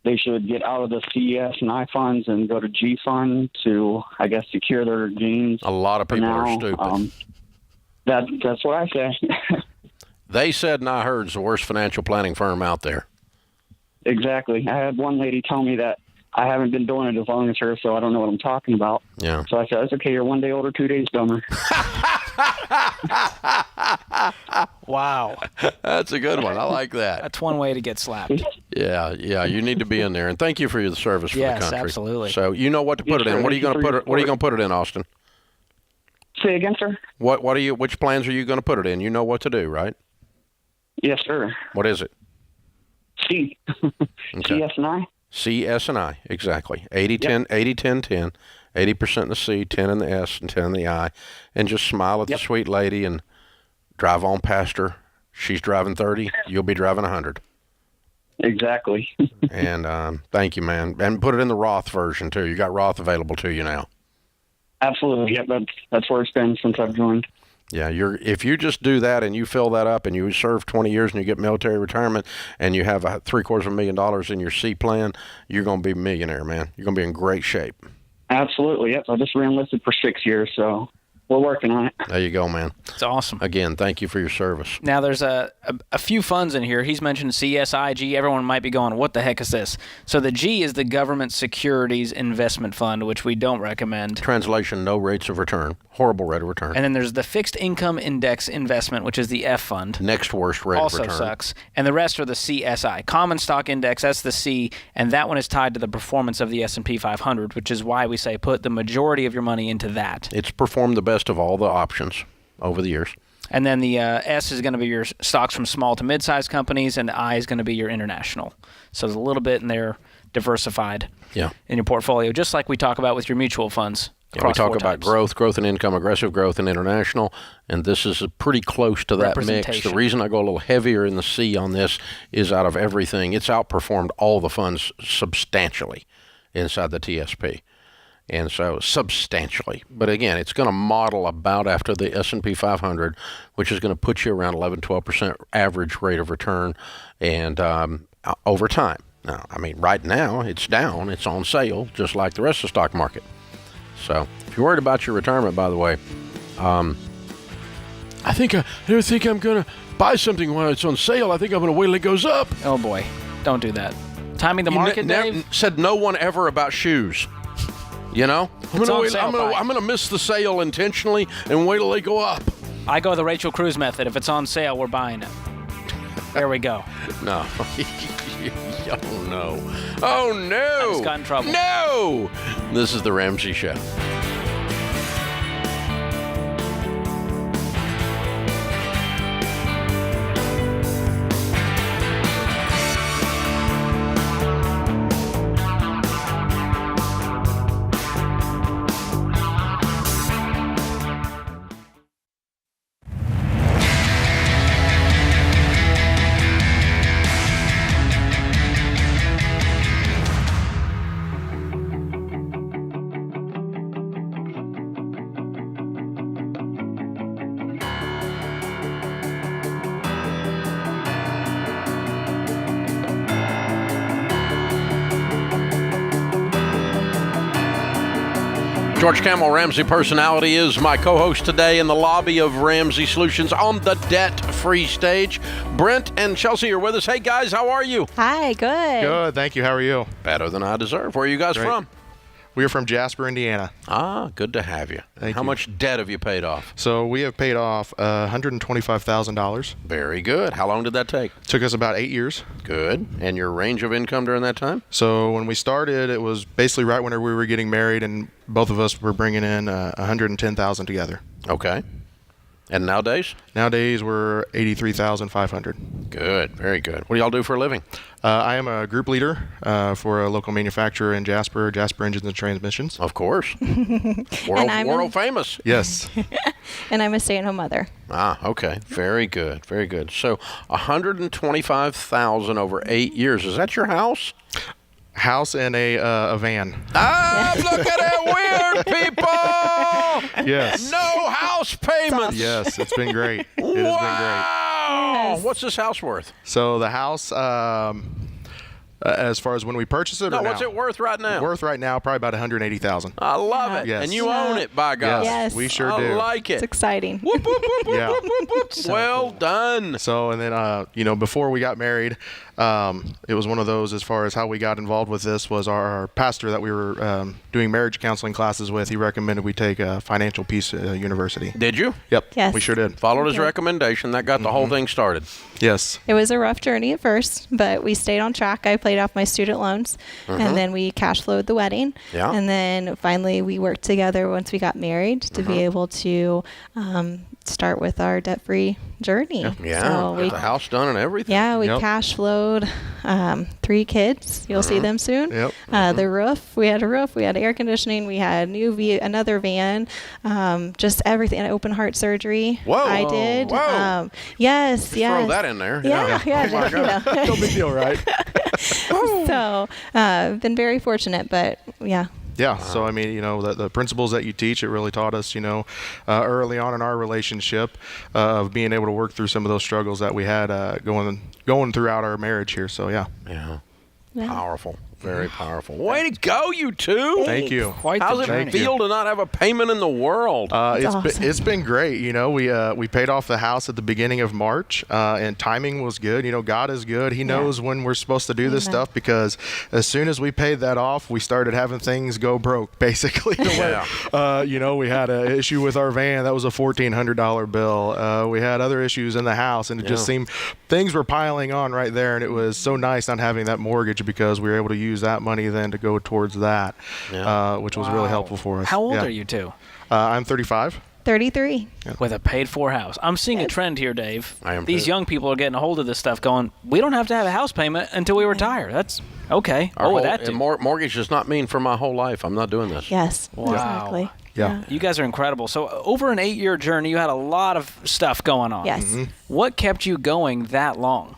they should get out of the CES and I funds and go to G fund to, I guess, secure their gains. A lot of people are stupid. That's what I say. They said, and I heard, it's the worst financial planning firm out there. Exactly. I had one lady tell me that I haven't been doing it as long as her, so I don't know what I'm talking about. Yeah. So I said, it's okay, you're 1 day older, 2 days dumber. Wow. That's a good one. I like that. That's one way to get slapped. Yeah. You need to be in there, and thank you for your service for the country. Yes, absolutely. So you know what to put it in. What are you going to put it? What are you going to put it in, Austin? Say again, sir? Which plans are you going to put it in? You know what to do, right? Yes, sir. What is it? C. Okay. CS&I. C, S, and I, exactly. 80-10, 80-10-10. 80% in the C, 10 in the S, and 10 in the I. And just smile at the sweet lady and drive on past her. She's driving 30. You'll be driving 100. Exactly. And thank you, man. And put it in the Roth version, too. You got Roth available to you now. Absolutely. Yep, that's where it's been since I've joined. Yeah, if you just do that and you fill that up and you serve 20 years and you get military retirement and you have $750,000 in your C plan, you're going to be a millionaire, man. You're going to be in great shape. Absolutely. Yep. I just re-enlisted for 6 years, so we're working on it. There you go, man. It's awesome. Again, thank you for your service. Now, there's a few funds in here. He's mentioned CSIG. Everyone might be going, what the heck is this? So the G is the Government Securities Investment Fund, which we don't recommend. Translation, no rates of return. Horrible rate of return. And then there's the Fixed Income Index Investment, which is the F fund. Next worst rate of return. Also sucks. And the rest are the CSI. Common Stock Index, that's the C, and that one is tied to the performance of the S&P 500, which is why we say put the majority of your money into that. It's performed the best of all the options over the years. And then the S is going to be your stocks from small to mid-sized companies, and the I is going to be your international. So there's a little bit in there diversified in your portfolio, just like we talk about with your mutual funds. Yeah, we talk about growth and income, aggressive growth and international, and this is pretty close to that mix. The reason I go a little heavier in the C on this is out of everything, it's outperformed all the funds substantially inside the TSP. And so substantially. But again, it's going to model about after the S&P 500, which is going to put you around 11-12% average rate of return and over time. Now, I mean, right now it's down. It's on sale, just like the rest of the stock market. So if you're worried about your retirement, by the way, I think I'm going to buy something when it's on sale. I think I'm going to wait till it goes up. Oh, boy. Don't do that. Timing the market, Dave? Said no one ever about shoes. You know, I'm going to miss the sale intentionally and wait till they go up. I go the Rachel Cruz method. If it's on sale, we're buying it. There we go. No. Oh, no. Oh, no. I just got in trouble. No. This is the Ramsey Show. George Camel, Ramsey Personality, is my co-host today in the lobby of Ramsey Solutions on the debt-free stage. Brent and Chelsea are with us. Hey, guys, how are you? Hi, good. Good, thank you. How are you? Better than I deserve. Where are you guys from? We are from Jasper, Indiana. Ah, good to have you. How much debt have you paid off? So we have paid off $125,000. Very good. How long did that take? Took us about 8 years. Good. And your range of income during that time? So when we started, it was basically right when we were getting married, and both of us were bringing in $110,000 together. Okay. And nowadays? Nowadays, we're $83,500. Good. Very good. What do y'all do for a living? I am a group leader for a local manufacturer in Jasper Engines and Transmissions. Of course. World famous. Yes. And I'm a stay-at-home mother. Ah, okay. Very good. Very good. So $125,000 over 8 years. Is that your house? House and a van. Ah, look at that weird people! Yes. No house payments. Yes, it's been great. It has been great. Yes. What's this house worth? So the house, as far as when we purchased it, no, what's it worth right now? Worth right now, probably about $180,000. I love it. Yes. And you own it, by God. Yes. We sure do. I like it. It's exciting. Whoop, whoop, whoop, whoop, whoop, whoop. Well done. So, and then, before we got married, It was one of those, as far as how we got involved with this, was our pastor that we were doing marriage counseling classes with. He recommended we take Financial Peace University. Did you? Yep. Yes. We sure did. Followed his recommendation. That got the whole thing started. Yes. It was a rough journey at first, but we stayed on track. I paid off my student loans, and then we cash flowed the wedding. Yeah. And then finally we worked together once we got married to be able to start with our debt-free journey. Yeah. So Got the house done and everything. Yeah, we cash flowed 3 kids. You'll see them soon. Yep. The roof, we had a roof, we had air conditioning, we had another van, just everything. An open heart surgery. Whoa. I did. Whoa. Yes, Just yes. throw that in there. Yeah. Oh my God. No big deal, right? So, been very fortunate, but yeah. Yeah. So, I mean, the principles that you teach, it really taught us, early on in our relationship of being able to work through some of those struggles that we had going throughout our marriage here. So, yeah. Yeah. Powerful. Very powerful. Way to go, you two. Thank you. How's it feel to not have a payment in the world? It's been great. We paid off the house at the beginning of March, and timing was good. God is good. He knows when we're supposed to do this stuff, because as soon as we paid that off, we started having things go broke, basically. We had an issue with our van. That was a $1,400 bill. We had other issues in the house, and it just seemed things were piling on right there, and it was so nice not having that mortgage, because we were able to use that money then to go towards that, which was really helpful for us. How old are you two? I'm 35. 33. With a paid-for house. I'm seeing a trend here, Dave. I am These too. young people are getting a hold of this stuff going, we don't have to have a house payment until we retire. That's okay. Our What would whole- that do? Mortgage does not mean for my whole life. I'm not doing this. Yes. Wow. Exactly. Yeah. You guys are incredible. So over an 8-year journey, you had a lot of stuff going on. Yes. What kept you going that long?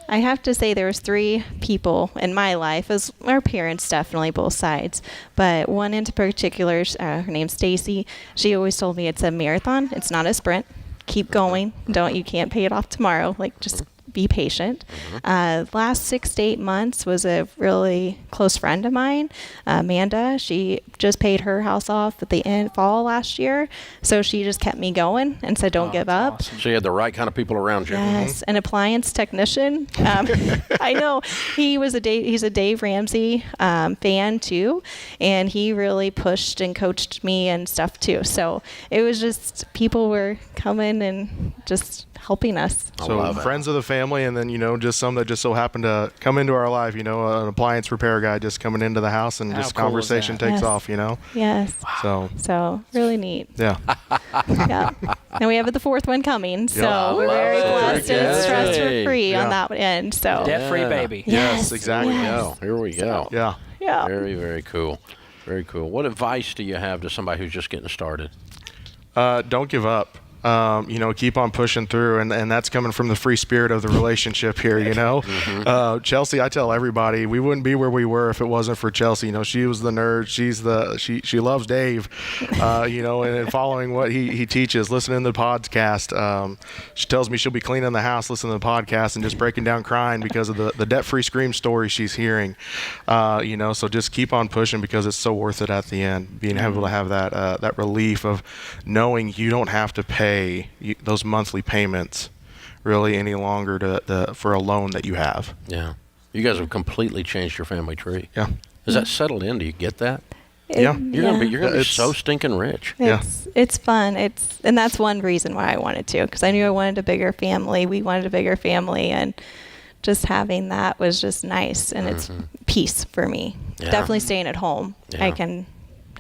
I have to say there was 3 people in my life, as our parents definitely, both sides, but one in particular, her name's Stacy. She always told me it's a marathon. It's not a sprint. Keep going. You can't pay it off tomorrow. Just be patient. Last 6 to 8 months was a really close friend of mine, Amanda. She just paid her house off at the fall last year, so she just kept me going and said, "Don't give up." Awesome. So you had the right kind of people around you. Yes, an appliance technician. I know he's a Dave Ramsey fan too, and he really pushed and coached me and stuff too. So it was just people were coming and just helping us. So friends of the family, and then just some that just so happened to come into our life. An appliance repair guy just coming into the house, and just cool is conversation that? takes Yes. off. Yes. So really neat. yeah. Yeah. And we have the 4th one coming, so Yeah. we're very Love it. blessed and stress free Yeah. on that end. So Debt-free baby. Yes, exactly. Yes. Here we go. Yeah. yeah. Very, very cool. Very cool. What advice do you have to somebody who's just getting started? Don't give up. Keep on pushing through, and that's coming from the free spirit of the relationship here. Chelsea, I tell everybody, we wouldn't be where we were if it wasn't for Chelsea. She was the nerd. She loves Dave. And following what he teaches, listening to the podcast. She tells me she'll be cleaning the house, listening to the podcast, and just breaking down crying because of the debt-free scream story she's hearing. So just keep on pushing, because it's so worth it at the end. Being able to have that relief of knowing you don't have to pay those monthly payments really any longer for a loan that you have. Yeah. You guys have completely changed your family tree. Yeah. Is that settled in? Do you get that? Yeah. You're gonna be so stinking rich. It's fun. And that's one reason why I wanted to, because I knew I wanted a bigger family. We wanted a bigger family, and just having that was just nice, and it's peace for me. Yeah. Definitely staying at home. Yeah. I can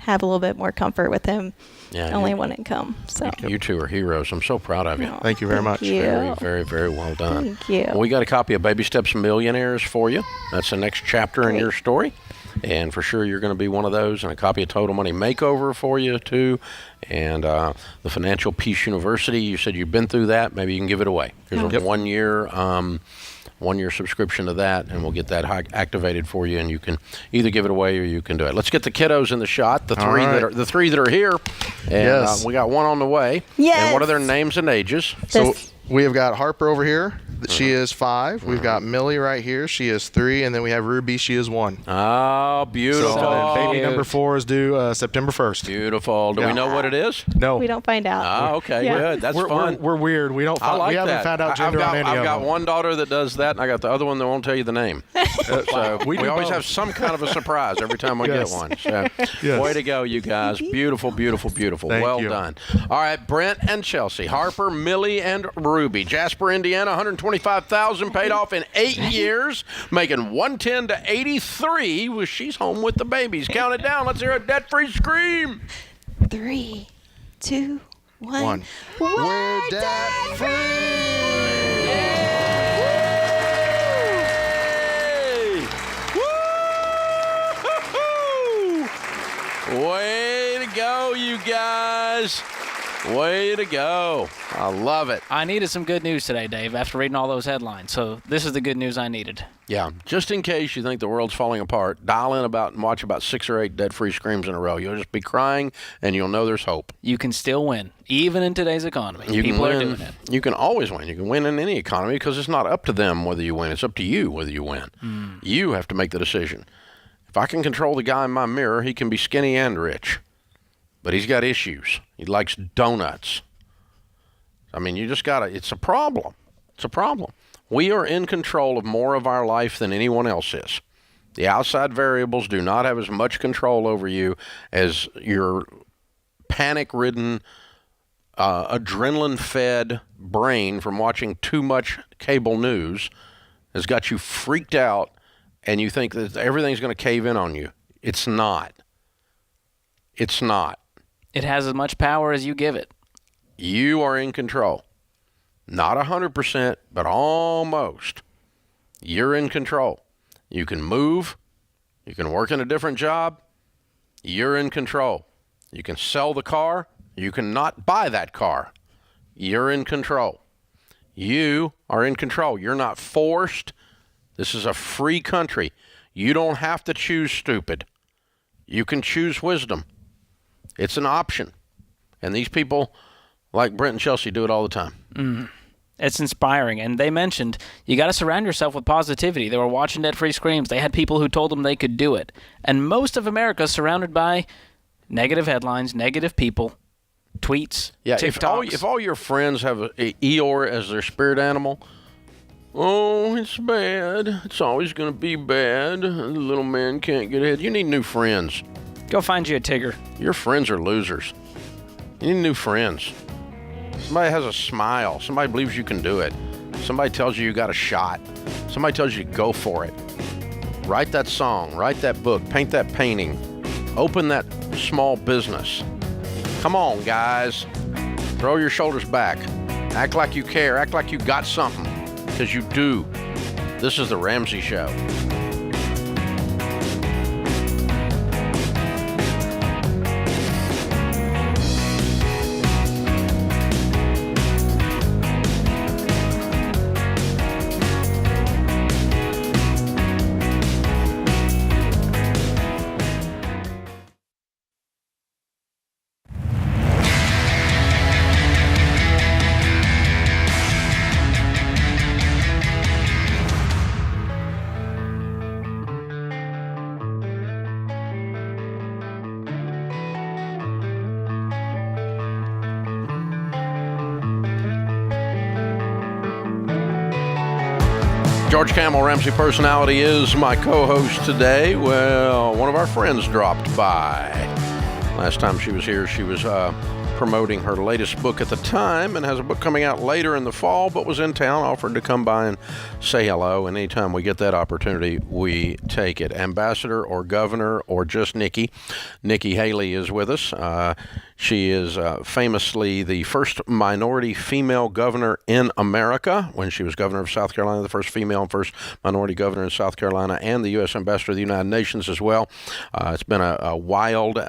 have a little bit more comfort with him. Yeah, only one income. So you two are heroes. I'm so proud of you. Oh, Thank you very much. you. Very, very, very well done. Thank you. Well, we got a copy of Baby Steps Millionaires for you. That's the next chapter in your story. And for sure, you're going to be one of those. And a copy of Total Money Makeover for you, too. And the Financial Peace University. You said you've been through that. Maybe you can give it away. Here's a 1-year subscription to that, and we'll get that activated for you, and you can either give it away or you can do it. Let's get the kiddos in the shot, the three that are here, and we got one on the way. Yes. And what are their names and ages? So we have got Harper over here, She is 5. We've got Millie right here. She is 3. And then we have Ruby. She is 1. Oh, beautiful. So baby number 4 is due September 1st. Beautiful. Do we know what it is? No. We don't find out. Oh, okay. Yeah. Good. That's fun. We're weird. We don't. I like we haven't that. found out gender on any I've of got them. one daughter that does that, and I got the other one that won't tell you the name. So we always have some kind of a surprise every time we get one. So way to go, you guys. Beautiful, beautiful, beautiful. Well done. All right, Brent and Chelsea, Harper, Millie, and Ruby. Jasper, Indiana, $125,000 paid off in 8 years, making 110 to 83. Well, she's home with the babies. Count it down. Let's hear a debt-free scream. 3, 2, 1. We're debt-free. Way to go, you guys. Way to go. I love it. I needed some good news today, Dave, after reading all those headlines. So this is the good news I needed. Yeah, just in case you think the world's falling apart, dial in and watch about 6 or 8 debt-free screams in a row. You'll just be crying, and you'll know there's hope. You can still win, even in today's economy. You People can are win. doing it. You can always win. You can win in any economy because it's not up to them whether you win. It's up to you whether you win. You have to make the decision. If I can control the guy in my mirror, he can be skinny and rich. But he's got issues. He likes donuts. I mean, you just got to, it's a problem. It's a problem. We are in control of more of our life than anyone else is. The outside variables do not have as much control over you as your panic-ridden, adrenaline-fed brain from watching too much cable news has got you freaked out, and you think that everything's going to cave in on you. It's not. It's not. It has as much power as you give it. You are in control. Not 100%, but almost. You're in control. You can move. You can work in a different job. You're in control. You can sell the car. You can not buy that car. You're in control. You are in control. You're not forced. This is a free country. You don't have to choose stupid. You can choose wisdom. It's an option. And these people, like Brent and Chelsea, do it all the time. It's inspiring. And they mentioned you got to surround yourself with positivity. They were watching Debt-Free Screams. They had people who told them they could do it. And most of America is surrounded by negative headlines, negative people, tweets, TikToks. If all your friends have Eeyore as their spirit animal, oh, it's bad. It's always going to be bad. The little man can't get ahead. You need new friends. Go find you a Tigger. Your friends are losers. You need new friends. Somebody has a smile. Somebody believes you can do it. Somebody tells you got a shot. Somebody tells you to go for it. Write that song. Write that book. Paint that painting. Open that small business. Come on, guys. Throw your shoulders back. Act like you care. Act like you got something. Because you do. This is the Ramsey Show. George Camel, Ramsey Personality, is my co-host today. Well, one of our friends dropped by. Last time she was here, she was promoting her latest book at the time and has a book coming out later in the fall, but was in town, offered to come by and say hello. And anytime we get that opportunity, we take it. Ambassador or governor or just Nikki Haley is with us. She is famously the first minority female governor in America when she was governor of South Carolina, the first female and first minority governor in South Carolina, and the U.S. ambassador to the United Nations as well. It's been a wild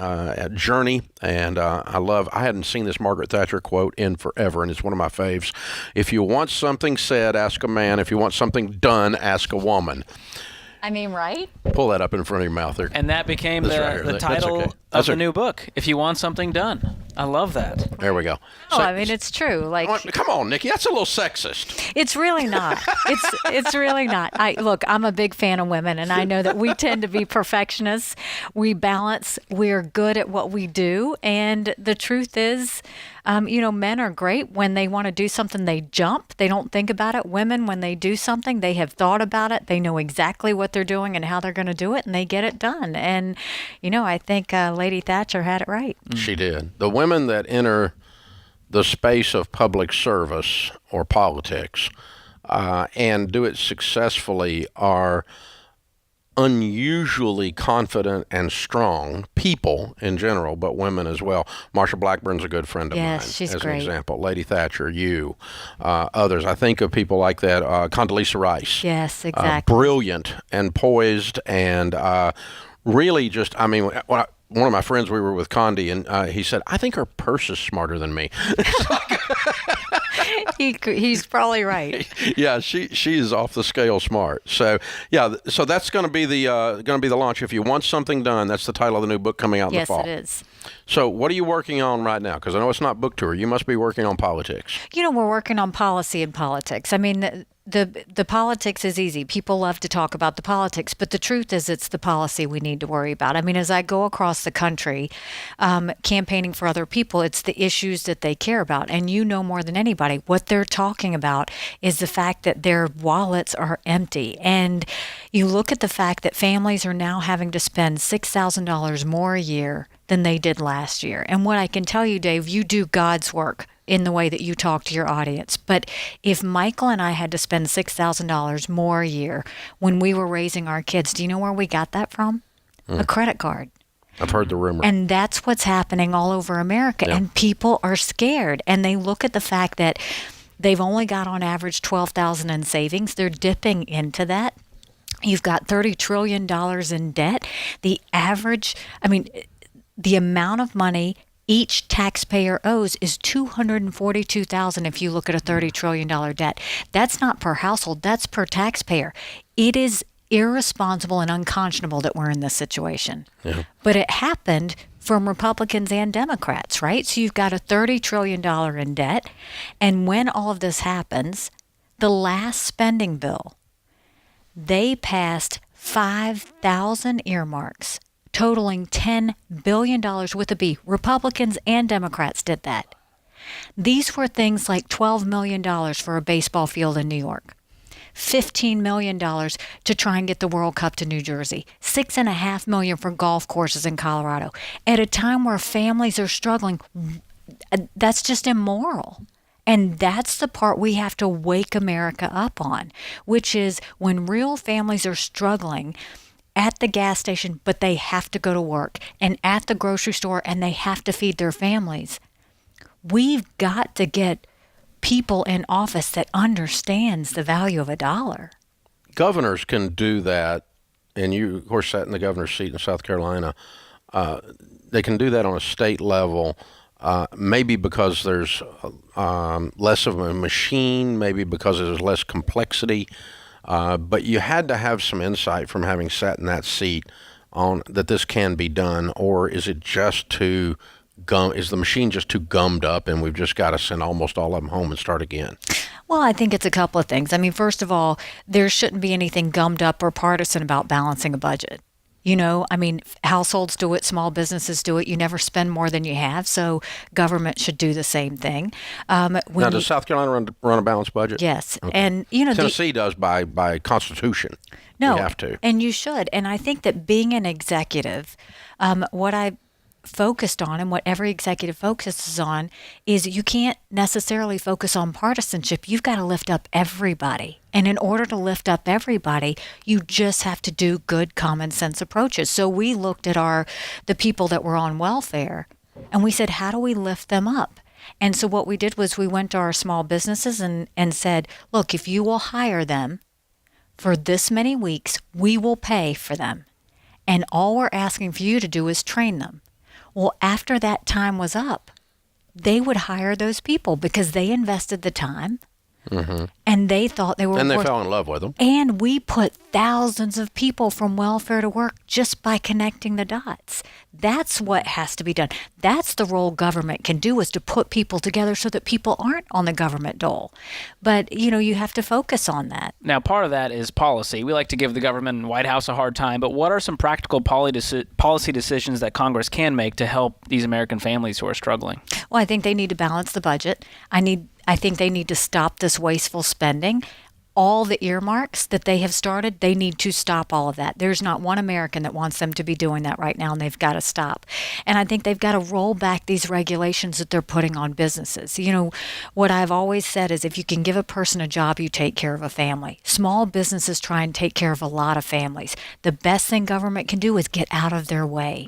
journey, and I hadn't seen this Margaret Thatcher quote in forever, and it's one of my faves. If you want something said, ask a man. If you want something done, ask a woman. I mean, right? Pull that up in front of your mouth there. And that became That's right the here. title That's okay. of the new book, If You Want Something Done. I love that. There we go. Oh, I mean, it's true. Like, come on, Nikki, that's a little sexist. it's really not. It's really not. I'm a big fan of women, and I know that we tend to be perfectionists. We balance. We're good at what we do, and the truth is, men are great when they want to do something. They jump. They don't think about it. Women, when they do something, they have thought about it. They know exactly what they're doing and how they're going to do it, and they get it done. And I think Lady Thatcher had it right. She did. The women that enter the space of public service or politics and do it successfully are unusually confident and strong people in general, but women as well. Marsha Blackburn's a good friend of mine. Yes, she's as great. an example. Lady Thatcher, others. I think of people like that. Condoleezza Rice. Yes, exactly. Brilliant and poised and really just, one of my friends, we were with Condi, and he said, I think her purse is smarter than me. He's probably right. Yeah, she is off the scale smart. So so that's going to be the launch. If you want something done, that's the title of the new book coming out in the fall. Yes, it is. So what are you working on right now? Because I know it's not book tour. You must be working on politics. We're working on policy and politics. I mean, the politics is easy. People love to talk about the politics, but the truth is it's the policy we need to worry about. I mean, as I go across the country campaigning for other people, it's the issues that they care about. And more than anybody, what they're talking about is the fact that their wallets are empty. And you look at the fact that families are now having to spend $6,000 more a year than they did last year. And what I can tell you, Dave, you do God's work in the way that you talk to your audience. But if Michael and I had to spend $6,000 more a year when we were raising our kids, do you know where we got that from? A credit card. I've heard the rumor. And that's what's happening all over America. Yeah. And people are scared. And they look at the fact that they've only got on average $12,000 in savings. They're dipping into that. You've got $30 trillion in debt. The amount of money each taxpayer owes is $242,000 if you look at a $30 trillion debt. That's not per household, that's per taxpayer. It is irresponsible and unconscionable that we're in this situation. Yeah. But it happened from Republicans and Democrats, right? So you've got a $30 trillion in debt. And when all of this happens, the last spending bill, they passed 5,000 earmarks totaling $10 billion with a B. Republicans and Democrats did that. These were things like $12 million for a baseball field in New York, $15 million to try and get the World Cup to New Jersey, $6.5 million for golf courses in Colorado. At a time where families are struggling, that's just immoral. And that's the part we have to wake America up on, which is when real families are struggling at the gas station, but they have to go to work, and at the grocery store, and they have to feed their families. We've got to get people in office that understands the value of a dollar. Governors can do that, and you, of course, sat in the governor's seat in South Carolina. They can do that on a state level, maybe because there's less of a machine, maybe because there's less complexity. But you had to have some insight from having sat in that seat on that this can be done, or is it just too is the machine just too gummed up and we've just got to send almost all of them home and start again? Well, I think it's a couple of things. I mean, first of all, there shouldn't be anything gummed up or partisan about balancing a budget. Households do it, small businesses do it. You never spend more than you have, so government should do the same thing. Now, does South Carolina run a balanced budget? Yes. Okay. And, Tennessee does by Constitution. No, you have to. And you should. And I think that being an executive, what I focused on and what every executive focuses on is you can't necessarily focus on partisanship. You've got to lift up everybody. And in order to lift up everybody, you just have to do good common sense approaches. So we looked at the people that were on welfare and we said, how do we lift them up? And so what we did was we went to our small businesses and said, look, if you will hire them for this many weeks, we will pay for them. And all we're asking for you to do is train them. Well, after that time was up, they would hire those people because they invested the time, And they thought they were And they worth, fell in love with them. and we put thousands of people from welfare to work just by connecting the dots. That's what has to be done. That's the role government can do, is to put people together so that people aren't on the government dole. But, you have to focus on that. Now, part of that is policy. We like to give the government and White House a hard time, but what are some practical policy decisions that Congress can make to help these American families who are struggling? Well, I think they need to balance the budget. I think they need to stop this wasteful spending. All the earmarks that they have started, they need to stop all of that. There's not one American that wants them to be doing that right now, and they've got to stop. And I think they've got to roll back these regulations that they're putting on businesses. What I've always said is, if you can give a person a job, you take care of a family. Small businesses try and take care of a lot of families. The best thing government can do is get out of their way.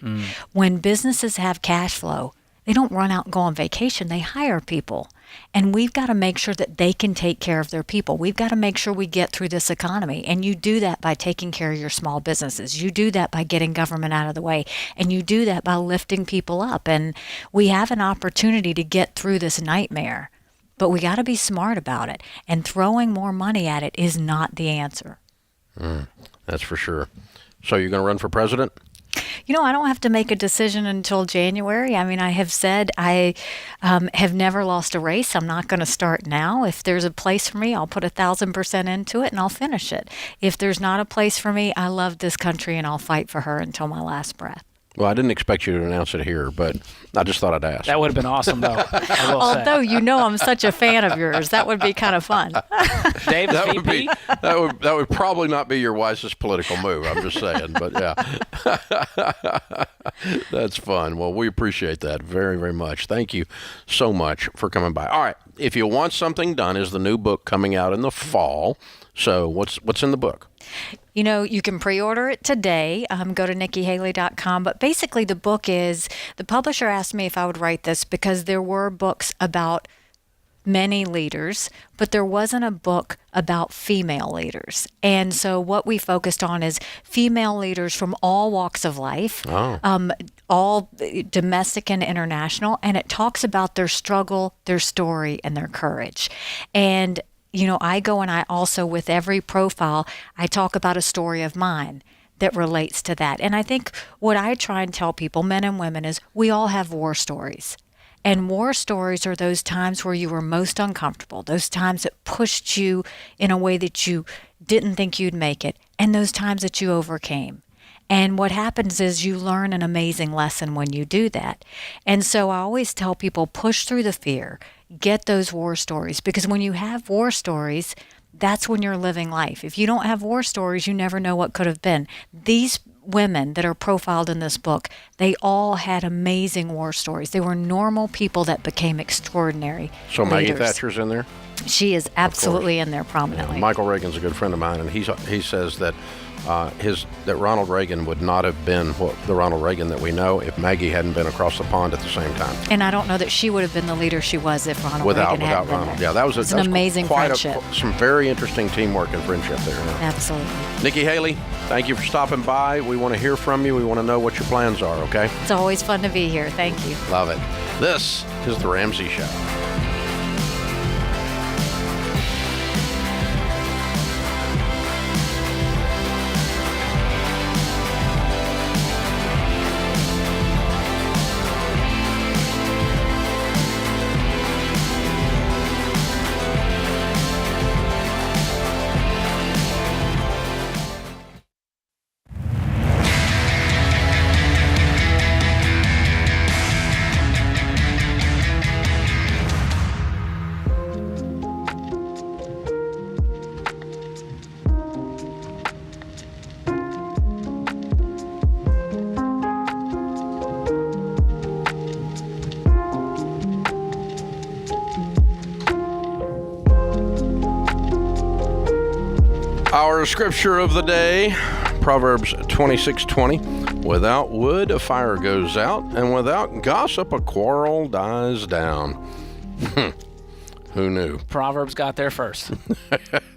When businesses have cash flow, they don't run out and go on vacation. They hire people. And we've got to make sure that they can take care of their people. We've got to make sure we get through this economy. And you do that by taking care of your small businesses. You do that by getting government out of the way. And you do that by lifting people up. And we have an opportunity to get through this nightmare. But we got to be smart about it. And throwing more money at it is not the answer. That's for sure. So you're going to run for president? I don't have to make a decision until January. I have said I have never lost a race. I'm not going to start now. If there's a place for me, I'll put 1,000% into it and I'll finish it. If there's not a place for me, I love this country and I'll fight for her until my last breath. Well, I didn't expect you to announce it here, but I just thought I'd ask. That would have been awesome, though. Although I'm such a fan of yours, that would be kind of fun. Dave, that would probably not be your wisest political move. I'm just saying, but yeah, that's fun. Well, we appreciate that very, very much. Thank you so much for coming by. All right, if you want something done, is the new book coming out in the fall? So what's in the book? You can pre-order it today. Go to NikkiHaley.com. But basically the book is, the publisher asked me if I would write this because there were books about many leaders, but there wasn't a book about female leaders. And so what we focused on is female leaders from all walks of life, all domestic and international. And it talks about their struggle, their story, and their courage. And I go and I also, with every profile, I talk about a story of mine that relates to that. And I think what I try and tell people, men and women, is we all have war stories. And war stories are those times where you were most uncomfortable, those times that pushed you in a way that you didn't think you'd make it, and those times that you overcame. And what happens is you learn an amazing lesson when you do that. And so I always tell people, push through the fear, get those war stories, because when you have war stories, that's when you're living life. If you don't have war stories, you never know what could have been. These women that are profiled in this book, they all had amazing war stories. They were normal people that became extraordinary So Maggie leaders. Thatcher's in there? She is absolutely in there prominently. Yeah, Michael Reagan's a good friend of mine, and he says that that Ronald Reagan would not have been the Ronald Reagan that we know if Maggie hadn't been across the pond at the same time. And I don't know that she would have been the leader she was if Ronald Reagan hadn't been there. Yeah, that was an amazing friendship. Some very interesting teamwork and friendship there. Huh? Absolutely. Nikki Haley, thank you for stopping by. We want to hear from you. We want to know what your plans are, okay? It's always fun to be here. Thank you. Love it. This is The Ramsey Show. Our scripture of the day, Proverbs 26:20. Without wood, a fire goes out, and without gossip, a quarrel dies down. Who knew? Proverbs got there first.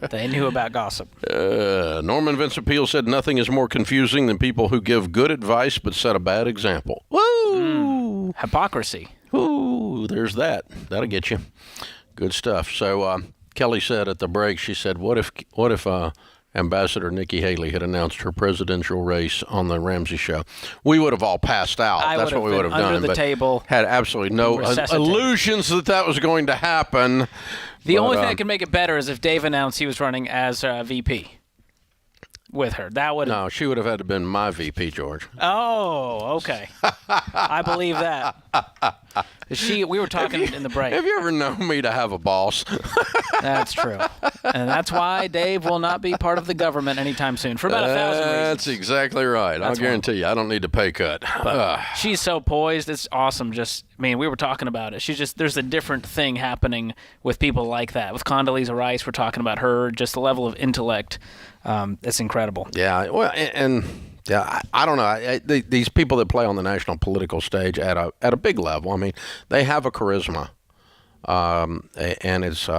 They knew about gossip. Norman Vincent Peale said, nothing is more confusing than people who give good advice but set a bad example. Woo! Hypocrisy. Ooh, there's that. That'll get you. Good stuff. So, Kelly said at the break, she said, what if Ambassador Nikki Haley had announced her presidential race on the Ramsey Show? We would have all passed out. That's what we would have done. Under the table. Had absolutely no illusions that was going to happen. The only thing that could make it better is if Dave announced he was running as VP with her. That would No, she would have had to been my VP, George. Oh, okay. I believe that. We were talking in the break. Have you ever known me to have a boss? That's true. And that's why Dave will not be part of the government anytime soon for about 1,000 reasons. That's exactly right. I'll guarantee you, I don't need a pay cut. But she's so poised. It's awesome. We were talking about it. There's a different thing happening with people like that. With Condoleezza Rice, we're talking about her, just the level of intellect. It's incredible. Yeah. Well, yeah, I don't know. These people that play on the national political stage at a big level, I mean, they have a charisma, and it's.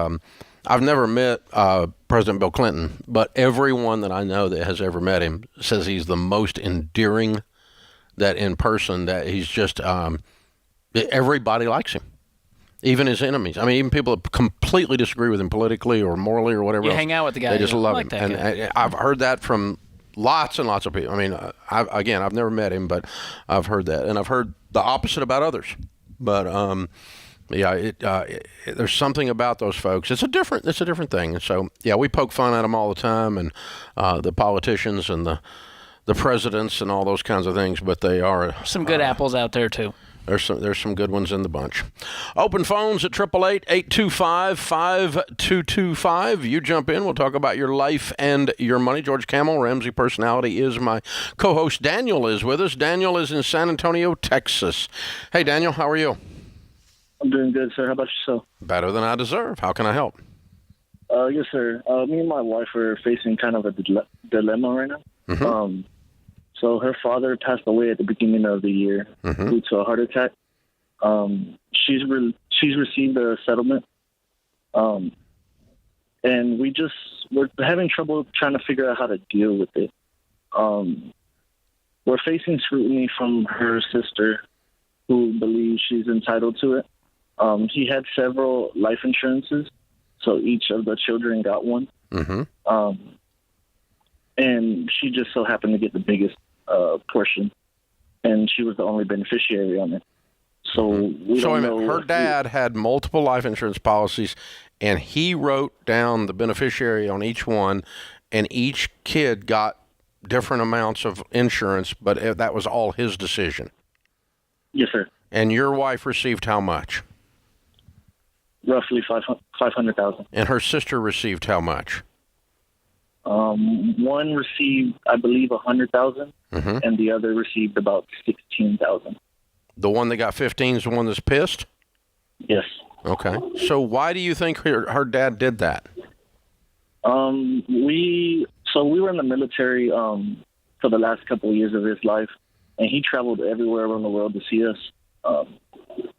I've never met President Bill Clinton, but everyone that I know that has ever met him says he's the most endearing. That in person, that he's just everybody likes him, even his enemies. I mean, even people that completely disagree with him politically or morally or whatever. You hang out with the guy. They just love like him, and I've heard that from lots and lots of people. I mean, I've never met him, but I've heard that, and I've heard the opposite about others. But there's something about those folks. It's a different thing. So yeah, we poke fun at them all the time, and the politicians and the presidents and all those kinds of things. But they are some good apples out there too. There's some good ones in the bunch. Open phones at 888-825-5225. You jump in. We'll talk about your life and your money. George Camel, Ramsey Personality, is my co-host. Daniel is with us. Daniel is in San Antonio, Texas. Hey, Daniel, how are you? I'm doing good, sir. How about yourself? Better than I deserve. How can I help? Yes, sir. Me and my wife are facing kind of a dilemma right now. Mm-hmm. So her father passed away at the beginning of the year due to a heart attack. She's received a settlement, and we're having trouble trying to figure out how to deal with it. We're facing scrutiny from her sister, who believes she's entitled to it. He had several life insurances, so each of the children got one. Mm-hmm. And she just so happened to get the biggest portion, and she was the only beneficiary on it. So we don't know. Her dad had multiple life insurance policies, and he wrote down the beneficiary on each one, and each kid got different amounts of insurance, but that was all his decision. Yes, sir. And your wife received how much? Roughly $500,000. And her sister received how much? One received, I believe, $100,000, and the other received about $16,000. The one that got 15 is the one that's pissed? Yes. Okay. So why do you think her dad did that? We were in the military for the last couple of years of his life, and he traveled everywhere around the world to see us.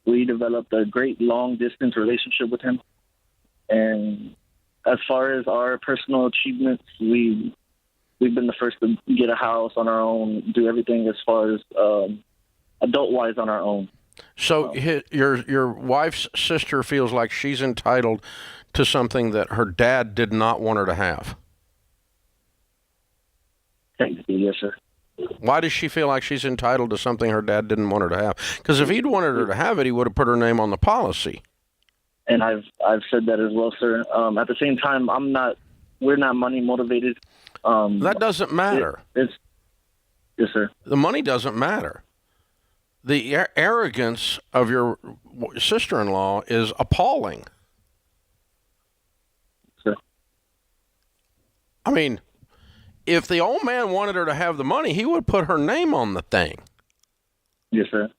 We developed a great long-distance relationship with him, and as far as our personal achievements, we've been the first to get a house on our own, do everything as far as adult-wise on our own. So your wife's sister feels like she's entitled to something that her dad did not want her to have. Technically, yes, sir. Why does she feel like she's entitled to something her dad didn't want her to have? Because if he'd wanted her to have it, he would have put her name on the policy. And I've said that as well, sir. At the same time, we're not money motivated. That doesn't matter. Yes, sir. The money doesn't matter. The arrogance of your sister-in-law is appalling. Sir. I mean, if the old man wanted her to have the money, he would put her name on the thing. Yes, sir.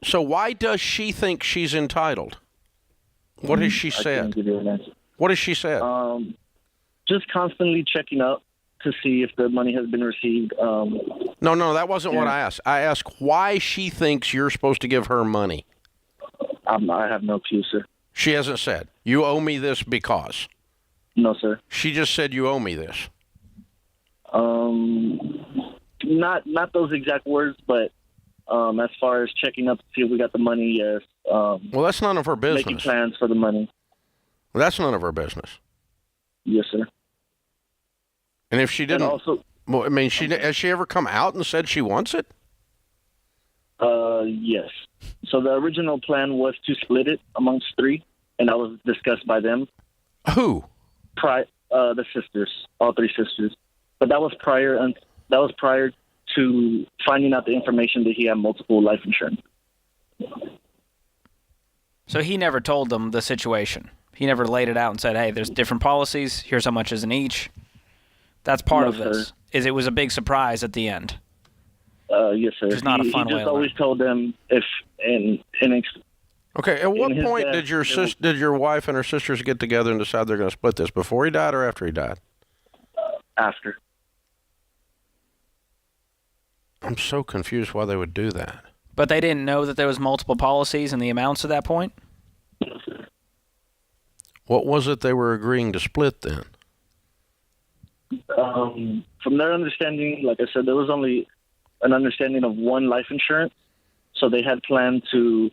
So why does she think she's entitled? What has she said? What has she said? Just constantly checking up to see if the money has been received. No, that wasn't what I asked. I asked why she thinks you're supposed to give her money. I have no clue, sir. She hasn't said, you owe me this because. No, sir. She just said, you owe me this. Not those exact words, but as far as checking up to see if we got the money, yes. Well, that's none of her business. Making plans for the money. Well, that's none of her business. Yes, sir. And if she didn't, also, well, I mean, has she ever come out and said she wants it? Yes. So the original plan was to split it amongst three, and that was discussed by them. Who? The sisters, all three sisters. But that was prior to finding out the information that he had multiple life insurance. So he never told them the situation. He never laid it out and said, hey, there's different policies. Here's how much is in each. That's part of this. Sir. Is it was a big surprise at the end. Yes, sir. It's not a fun he way just to always told them if Okay, at what point death, did your wife and her sisters get together and decide they're going to split this? Before he died or after he died? After. I'm so confused why they would do that. But they didn't know that there was multiple policies and the amounts at that point? What was it they were agreeing to split then? From their understanding, like I said, there was only an understanding of one life insurance. So they had planned to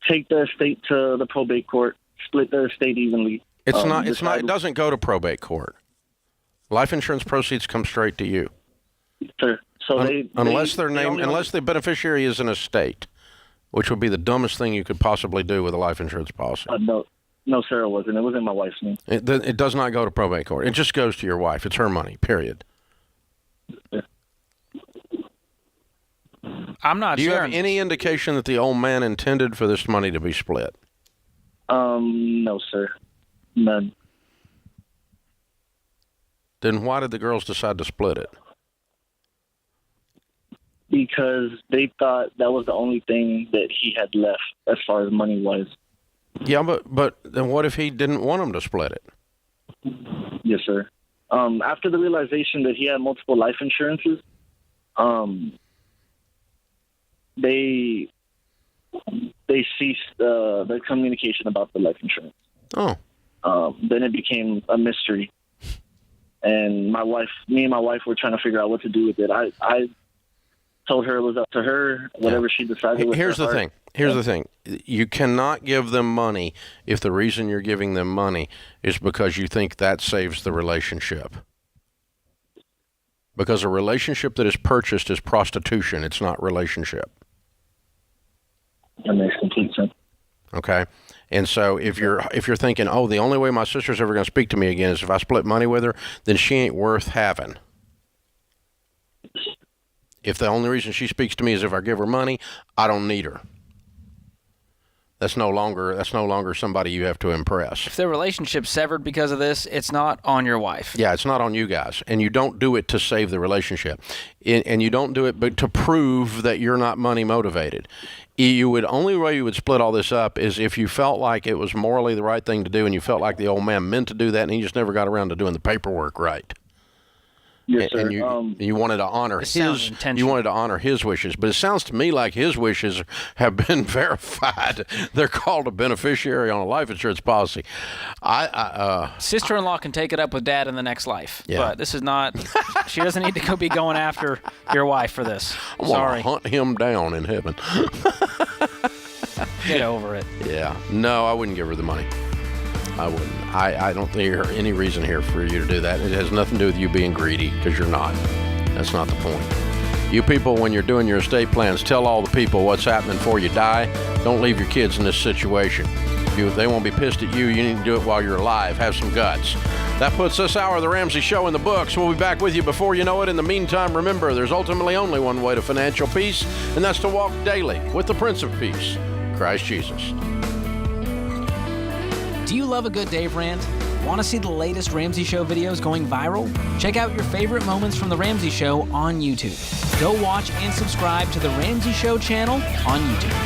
take the estate to the probate court, split the estate evenly. It doesn't go to probate court. Life insurance proceeds come straight to you. Sir. So unless the beneficiary is an estate, which would be the dumbest thing you could possibly do with a life insurance policy. No, sir, it wasn't. It was in my wife's name. It does not go to probate court. It just goes to your wife. It's her money, period. Yeah. I'm not sure. Do you have sure. any indication that the old man intended for this money to be split? No, sir. None. Then why did the girls decide to split it? Because they thought that was the only thing that he had left as far as money was. Yeah, but then what if he didn't want them to split it? Yes, sir. After the realization that he had multiple life insurances, they ceased the communication about the life insurance. Oh. Then it became a mystery, and me and my wife were trying to figure out what to do with it. I told her it was up to her, whatever she decided. Here's the thing. You cannot give them money if the reason you're giving them money is because you think that saves the relationship. Because a relationship that is purchased is prostitution. It's not relationship. That makes complete sense. Okay. And so if you're thinking, oh, the only way my sister's ever going to speak to me again is if I split money with her, then she ain't worth having. If the only reason she speaks to me is if I give her money, I don't need her. That's no longer somebody you have to impress. If their relationship's severed because of this, it's not on your wife. Yeah, it's not on you guys. And you don't do it to save the relationship. And you don't do it but to prove that you're not money motivated. Only way you would split all this up is if you felt like it was morally the right thing to do and you felt like the old man meant to do that and he just never got around to doing the paperwork right. Yes, sir. And you wanted to honor his wishes, but it sounds to me like his wishes have been verified. They're called a beneficiary on a life insurance policy. Sister-in-law can take it up with dad in the next life, yeah. But this is not. She doesn't need to be going after your wife for this. I Sorry, want to hunt him down in heaven. Get over it. Yeah, no, I wouldn't give her the money. I wouldn't. I don't think there's any reason here for you to do that. It has nothing to do with you being greedy, because you're not. That's not the point. You people, when you're doing your estate plans, tell all the people what's happening before you die. Don't leave your kids in this situation. If they won't be pissed at you, you need to do it while you're alive. Have some guts. That puts this hour of the Ramsey Show in the books. We'll be back with you before you know it. In the meantime, remember, there's ultimately only one way to financial peace, and that's to walk daily with the Prince of Peace, Christ Jesus. Do you love a good Dave Rant? Want to see the latest Ramsey Show videos going viral? Check out your favorite moments from The Ramsey Show on YouTube. Go watch and subscribe to The Ramsey Show channel on YouTube.